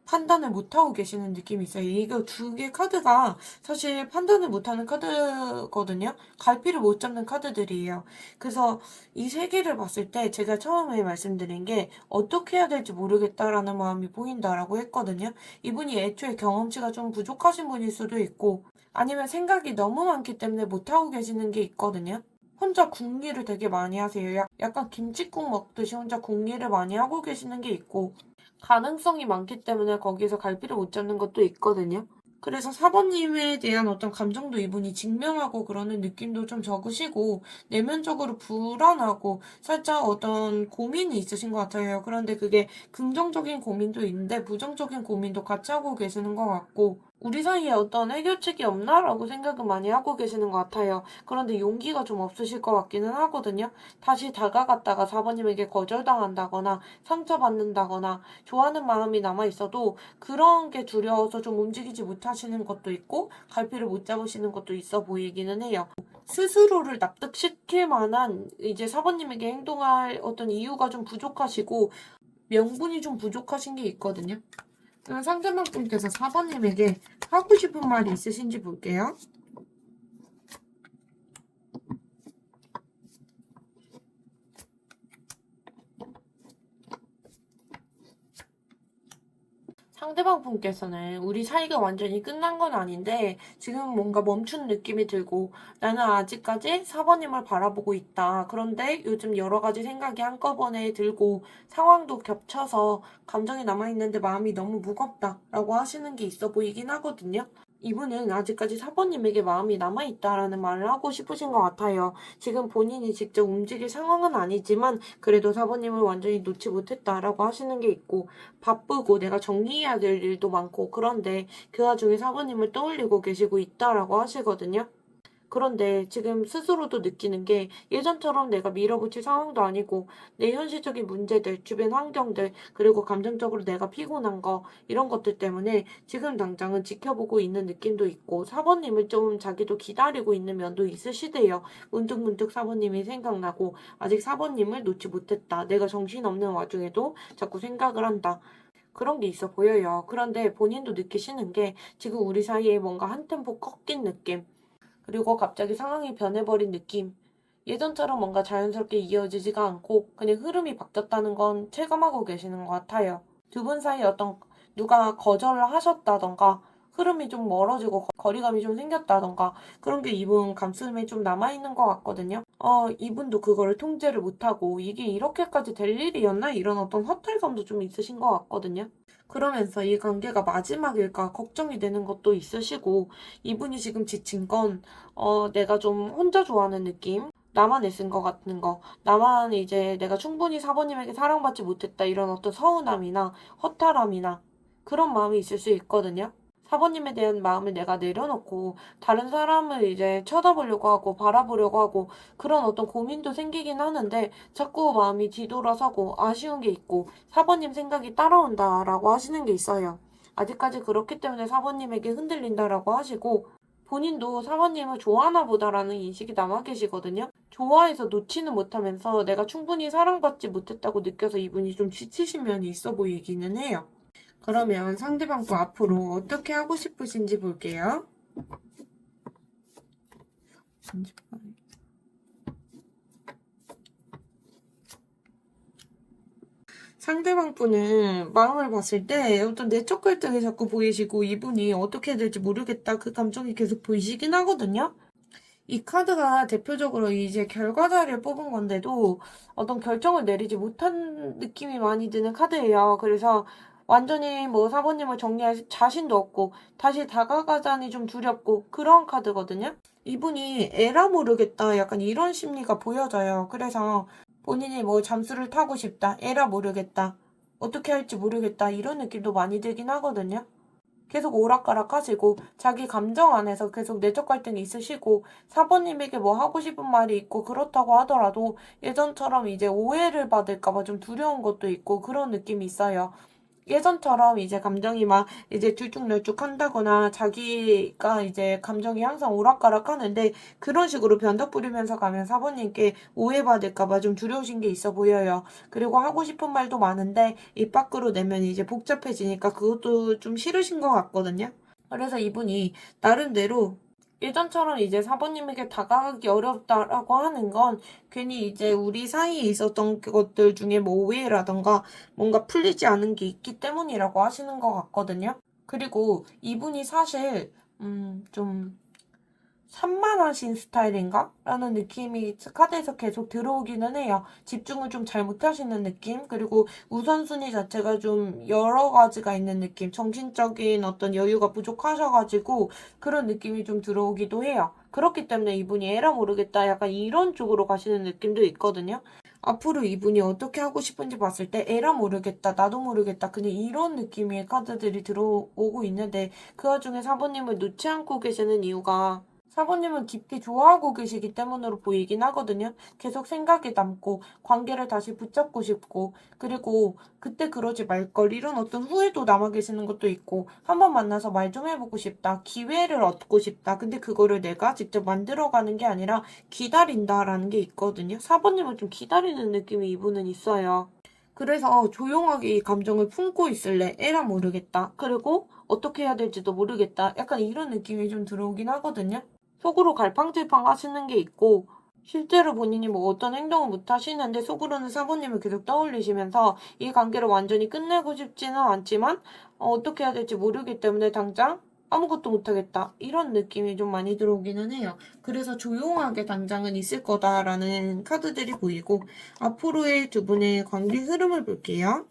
판단을 못하고 계시는 느낌이 있어요. 이거 두 개 카드가 사실 판단을 못하는 카드거든요. 갈피를 못 잡는 카드들이에요. 그래서 이 세 개를 봤을 때 제가 처음에 말씀드린 게 어떻게 해야 될지 모르겠다라는 마음이 보인다라고 했거든요. 이분이 애초에 경험치가 좀 부족하신 분일 수도 있고, 아니면 생각이 너무 많기 때문에 못하고 계시는 게 있거든요. 혼자 궁리를 되게 많이 하세요. 약간 김칫국 먹듯이 혼자 궁리를 많이 하고 계시는 게 있고, 가능성이 많기 때문에 거기에서 갈피를 못 잡는 것도 있거든요. 그래서 사번님에 대한 어떤 감정도 이분이 직면하고 그러는 느낌도 좀 적으시고, 내면적으로 불안하고 살짝 어떤 고민이 있으신 것 같아요. 그런데 그게 긍정적인 고민도 있는데 부정적인 고민도 같이 하고 계시는 것 같고, 우리 사이에 어떤 해결책이 없나라고 생각은 많이 하고 계시는 것 같아요. 그런데 용기가 좀 없으실 것 같기는 하거든요. 다시 다가갔다가 사번님에게 거절당한다거나 상처받는다거나 좋아하는 마음이 남아있어도 그런 게 두려워서 좀 움직이지 못하시는 것도 있고 갈피를 못 잡으시는 것도 있어 보이기는 해요. 스스로를 납득시킬 만한 이제 사번님에게 행동할 어떤 이유가 좀 부족하시고 명분이 좀 부족하신 게 있거든요. 그럼 상대방 분께서 4번님에게 하고 싶은 말이 있으신지 볼게요. 상대방 분께서는 우리 사이가 완전히 끝난 건 아닌데 지금 뭔가 멈춘 느낌이 들고, 나는 아직까지 사번님을 바라보고 있다. 그런데 요즘 여러 가지 생각이 한꺼번에 들고 상황도 겹쳐서 감정이 남아있는데 마음이 너무 무겁다라고 하시는 게 있어 보이긴 하거든요. 이분은 아직까지 사번님에게 마음이 남아있다라는 말을 하고 싶으신 것 같아요. 지금 본인이 직접 움직일 상황은 아니지만 그래도 사번님을 완전히 놓지 못했다라고 하시는 게 있고, 바쁘고 내가 정리해야 될 일도 많고 그런데 그 와중에 사번님을 떠올리고 계시고 있다라고 하시거든요. 그런데 지금 스스로도 느끼는 게 예전처럼 내가 밀어붙일 상황도 아니고 내 현실적인 문제들, 주변 환경들, 그리고 감정적으로 내가 피곤한 거 이런 것들 때문에 지금 당장은 지켜보고 있는 느낌도 있고 사모님을 좀 자기도 기다리고 있는 면도 있으시대요. 문득문득 사모님이 생각나고 아직 사모님을 놓지 못했다. 내가 정신없는 와중에도 자꾸 생각을 한다. 그런 게 있어 보여요. 그런데 본인도 느끼시는 게 지금 우리 사이에 뭔가 한 템포 꺾인 느낌, 그리고 갑자기 상황이 변해버린 느낌, 예전처럼 뭔가 자연스럽게 이어지지가 않고 그냥 흐름이 바뀌었다는 건 체감하고 계시는 것 같아요. 두 분 사이에 어떤 누가 거절을 하셨다던가 흐름이 좀 멀어지고 거리감이 좀 생겼다던가 그런 게 이분 가슴에 좀 남아있는 것 같거든요. 이분도 그거를 통제를 못하고 이게 이렇게까지 될 일이었나? 이런 어떤 허탈감도 좀 있으신 것 같거든요. 그러면서 이 관계가 마지막일까 걱정이 되는 것도 있으시고 이분이 지금 지친 건 내가 좀 혼자 좋아하는 느낌? 나만 애쓴 것 같은 거, 나만 이제 내가 충분히 사모님에게 사랑받지 못했다 이런 어떤 서운함이나 허탈함이나 그런 마음이 있을 수 있거든요. 사모님에 대한 마음을 내가 내려놓고 다른 사람을 이제 쳐다보려고 하고 바라보려고 하고 그런 어떤 고민도 생기긴 하는데 자꾸 마음이 뒤돌아서고 아쉬운 게 있고 사모님 생각이 따라온다라고 하시는 게 있어요. 아직까지 그렇기 때문에 사모님에게 흔들린다라고 하시고 본인도 사모님을 좋아하나 보다라는 인식이 남아 계시거든요. 좋아해서 놓지는 못하면서 내가 충분히 사랑받지 못했다고 느껴서 이분이 좀 지치신 면이 있어 보이기는 해요. 그러면 상대방도 앞으로 어떻게 하고 싶으신지 볼게요. 상대방 분은 마음을 봤을 때 어떤 내적 갈등이 자꾸 보이시고 이분이 어떻게 해야 될지 모르겠다 그 감정이 계속 보이시긴 하거든요. 이 카드가 대표적으로 이제 결과자를 뽑은 건데도 어떤 결정을 내리지 못한 느낌이 많이 드는 카드예요. 그래서 완전히 뭐 사모님을 정리할 자신도 없고 다시 다가가자니 좀 두렵고 그런 카드거든요. 이분이 에라 모르겠다 약간 이런 심리가 보여져요. 그래서 본인이 뭐 잠수를 타고 싶다, 에라 모르겠다, 어떻게 할지 모르겠다 이런 느낌도 많이 들긴 하거든요. 계속 오락가락 하시고 자기 감정 안에서 계속 내적 갈등이 있으시고 사모님에게 뭐 하고 싶은 말이 있고 그렇다고 하더라도 예전처럼 이제 오해를 받을까 봐 좀 두려운 것도 있고 그런 느낌이 있어요. 예전처럼 이제 감정이 막 이제 들쭉날쭉 한다거나 자기가 이제 감정이 항상 오락가락 하는데 그런 식으로 변덕 부리면서 가면 사모님께 오해받을까봐 좀 두려우신 게 있어 보여요. 그리고 하고 싶은 말도 많은데 입 밖으로 내면 이제 복잡해지니까 그것도 좀 싫으신 것 같거든요. 그래서 이분이 나름대로 예전처럼 이제 사모님에게 다가가기 어렵다라고 하는 건 괜히 이제 우리 사이에 있었던 것들 중에 뭐 오해라던가 뭔가 풀리지 않은 게 있기 때문이라고 하시는 것 같거든요. 그리고 이분이 사실 좀 산만하신 스타일인가? 라는 느낌이 카드에서 계속 들어오기는 해요. 집중을 좀 잘 못하시는 느낌? 그리고 우선순위 자체가 좀 여러 가지가 있는 느낌? 정신적인 어떤 여유가 부족하셔가지고 그런 느낌이 좀 들어오기도 해요. 그렇기 때문에 이분이 에라 모르겠다 약간 이런 쪽으로 가시는 느낌도 있거든요. 앞으로 이분이 어떻게 하고 싶은지 봤을 때 에라 모르겠다, 나도 모르겠다, 그냥 이런 느낌의 카드들이 들어오고 있는데 그 와중에 사부님을 놓지 않고 계시는 이유가 사부님은 깊이 좋아하고 계시기 때문으로 보이긴 하거든요. 계속 생각에 남고 관계를 다시 붙잡고 싶고 그리고 그때 그러지 말걸 이런 어떤 후회도 남아 계시는 것도 있고 한번 만나서 말 좀 해보고 싶다. 기회를 얻고 싶다. 근데 그거를 내가 직접 만들어가는 게 아니라 기다린다라는 게 있거든요. 사부님은 좀 기다리는 느낌이 이분은 있어요. 그래서 조용하게 이 감정을 품고 있을래? 에라 모르겠다. 그리고 어떻게 해야 될지도 모르겠다. 약간 이런 느낌이 좀 들어오긴 하거든요. 속으로 갈팡질팡 하시는 게 있고 실제로 본인이 뭐 어떤 행동을 못 하시는데 속으로는 사모님을 계속 떠올리시면서 이 관계를 완전히 끝내고 싶지는 않지만 어떻게 해야 될지 모르기 때문에 당장 아무것도 못하겠다 이런 느낌이 좀 많이 들어오기는 해요. 그래서 조용하게 당장은 있을 거다라는 카드들이 보이고 앞으로의 두 분의 관계 흐름을 볼게요.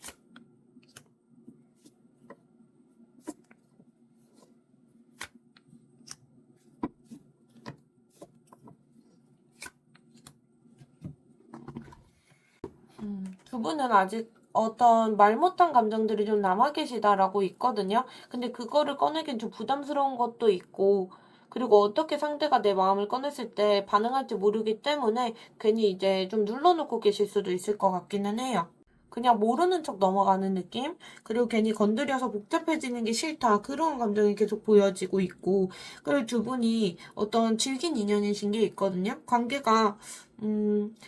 두 분은 아직 어떤 말 못한 감정들이 좀 남아 계시다라고 있거든요. 근데 그거를 꺼내긴 좀 부담스러운 것도 있고, 그리고 어떻게 상대가 내 마음을 꺼냈을 때 반응할지 모르기 때문에 괜히 이제 좀 눌러놓고 계실 수도 있을 것 같기는 해요. 그냥 모르는 척 넘어가는 느낌? 그리고 괜히 건드려서 복잡해지는 게 싫다. 그런 감정이 계속 보여지고 있고. 그리고 두 분이 어떤 질긴 인연이신 게 있거든요. 관계가,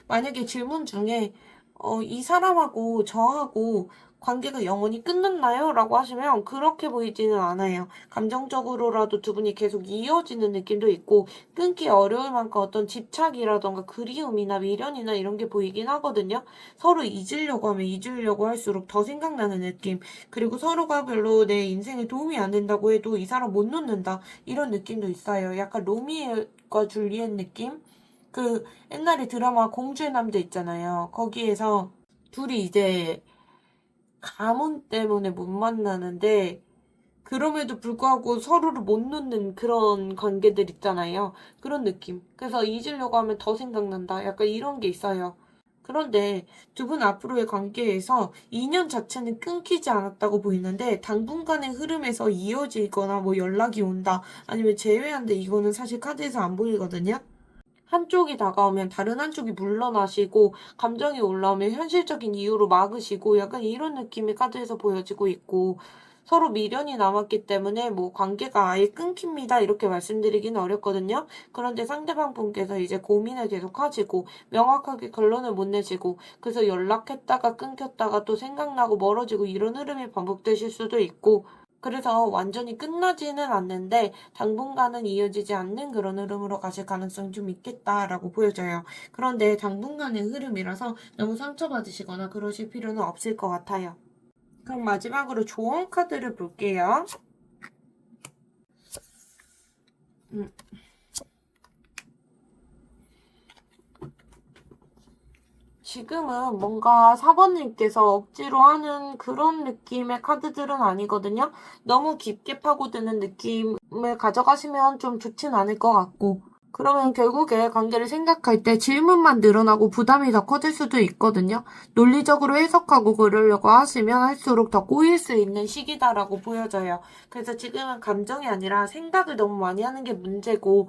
만약에 질문 중에, 이 사람하고 저하고 관계가 영원히 끝났나요? 라고 하시면 그렇게 보이지는 않아요. 감정적으로라도 두 분이 계속 이어지는 느낌도 있고, 끊기 어려울 만큼 어떤 집착이라던가 그리움이나 미련이나 이런 게 보이긴 하거든요. 서로 잊으려고 하면 잊으려고 할수록 더 생각나는 느낌. 그리고 서로가 별로 내 인생에 도움이 안 된다고 해도 이 사람 못 놓는다. 이런 느낌도 있어요. 약간 로미오과 줄리엣 느낌? 그 옛날에 드라마 공주의 남자 있잖아요. 거기에서 둘이 이제 가문 때문에 못 만나는데 그럼에도 불구하고 서로를 못 놓는 그런 관계들 있잖아요. 그런 느낌. 그래서 잊으려고 하면 더 생각난다. 약간 이런 게 있어요. 그런데 두 분 앞으로의 관계에서 인연 자체는 끊기지 않았다고 보이는데 당분간의 흐름에서 이어지거나 뭐 연락이 온다 아니면 제외한다 이거는 사실 카드에서 안 보이거든요. 한쪽이 다가오면 다른 한쪽이 물러나시고 감정이 올라오면 현실적인 이유로 막으시고 약간 이런 느낌이 카드에서 보여지고 있고 서로 미련이 남았기 때문에 뭐 관계가 아예 끊깁니다 이렇게 말씀드리기는 어렵거든요. 그런데 상대방 분께서 이제 고민을 계속 하시고 명확하게 결론을 못 내시고 그래서 연락했다가 끊겼다가 또 생각나고 멀어지고 이런 흐름이 반복되실 수도 있고 그래서 완전히 끝나지는 않는데 당분간은 이어지지 않는 그런 흐름으로 가실 가능성이 좀 있겠다라고 보여져요. 그런데 당분간의 흐름이라서 너무 상처받으시거나 그러실 필요는 없을 것 같아요. 그럼 마지막으로 조언 카드를 볼게요. 지금은 뭔가 사번님께서 억지로 하는 그런 느낌의 카드들은 아니거든요. 너무 깊게 파고드는 느낌을 가져가시면 좀 좋진 않을 것 같고 그러면 결국에 관계를 생각할 때 질문만 늘어나고 부담이 더 커질 수도 있거든요. 논리적으로 해석하고 그러려고 하시면 할수록 더 꼬일 수 있는 시기다라고 보여져요. 그래서 지금은 감정이 아니라 생각을 너무 많이 하는 게 문제고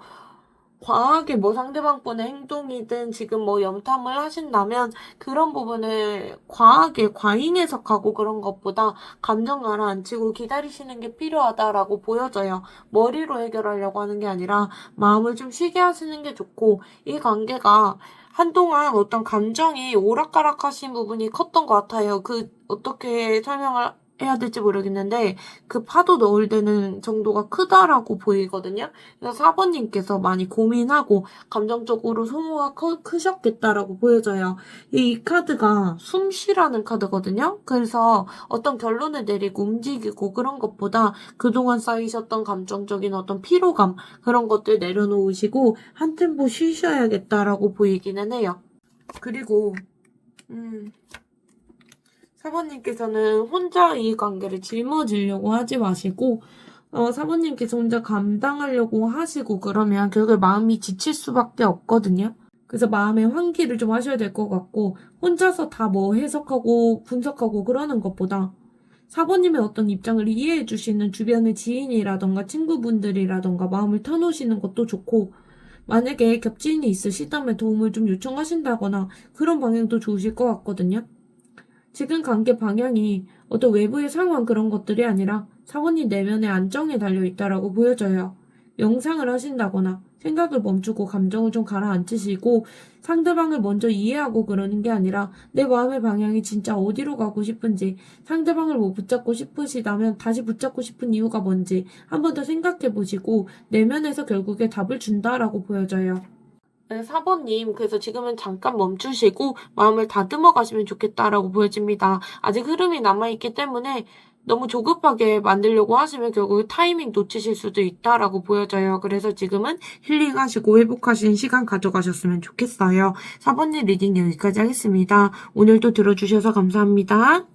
과하게 뭐 상대방분의 행동이든 지금 뭐 염탐을 하신다면 그런 부분을 과하게 과잉 해석하고 그런 것보다 감정 가라앉히고 기다리시는 게 필요하다라고 보여져요. 머리로 해결하려고 하는 게 아니라 마음을 좀 쉬게 하시는 게 좋고 이 관계가 한동안 어떤 감정이 오락가락하신 부분이 컸던 것 같아요. 어떻게 설명을 해야 될지 모르겠는데 그 파도 넣을 때는 정도가 크다라고 보이거든요. 그래서 사번님께서 많이 고민하고 감정적으로 소모가 크셨겠다라고 보여져요. 이 카드가 숨쉬라는 카드거든요. 그래서 어떤 결론을 내리고 움직이고 그런 것보다 그동안 쌓이셨던 감정적인 어떤 피로감 그런 것들 내려놓으시고 한 템포 쉬셔야겠다라고 보이기는 해요. 그리고 사모님께서는 혼자 이 관계를 짊어지려고 하지 마시고, 사모님께서 혼자 감당하려고 하시고 그러면 결국에 마음이 지칠 수밖에 없거든요. 그래서 마음의 환기를 좀 하셔야 될 것 같고, 혼자서 다 뭐 해석하고 분석하고 그러는 것보다 사모님의 어떤 입장을 이해해 주시는 주변의 지인이라던가 친구분들이라던가 마음을 터놓으시는 것도 좋고, 만약에 겹친이 있으시다면 도움을 좀 요청하신다거나 그런 방향도 좋으실 것 같거든요. 지금 관계 방향이 어떤 외부의 상황 그런 것들이 아니라 사모님 내면의 안정에 달려있다라고 보여져요. 명상을 하신다거나 생각을 멈추고 감정을 좀 가라앉히시고 상대방을 먼저 이해하고 그러는 게 아니라 내 마음의 방향이 진짜 어디로 가고 싶은지 상대방을 뭐 붙잡고 싶으시다면 다시 붙잡고 싶은 이유가 뭔지 한 번 더 생각해 보시고 내면에서 결국에 답을 준다라고 보여져요. 네, 4번님, 그래서 지금은 잠깐 멈추시고 마음을 다듬어 가시면 좋겠다라고 보여집니다. 아직 흐름이 남아있기 때문에 너무 조급하게 만들려고 하시면 결국 타이밍 놓치실 수도 있다라고 보여져요. 그래서 지금은 힐링하시고 회복하시는 시간 가져가셨으면 좋겠어요. 4번님 리딩 여기까지 하겠습니다. 오늘도 들어주셔서 감사합니다.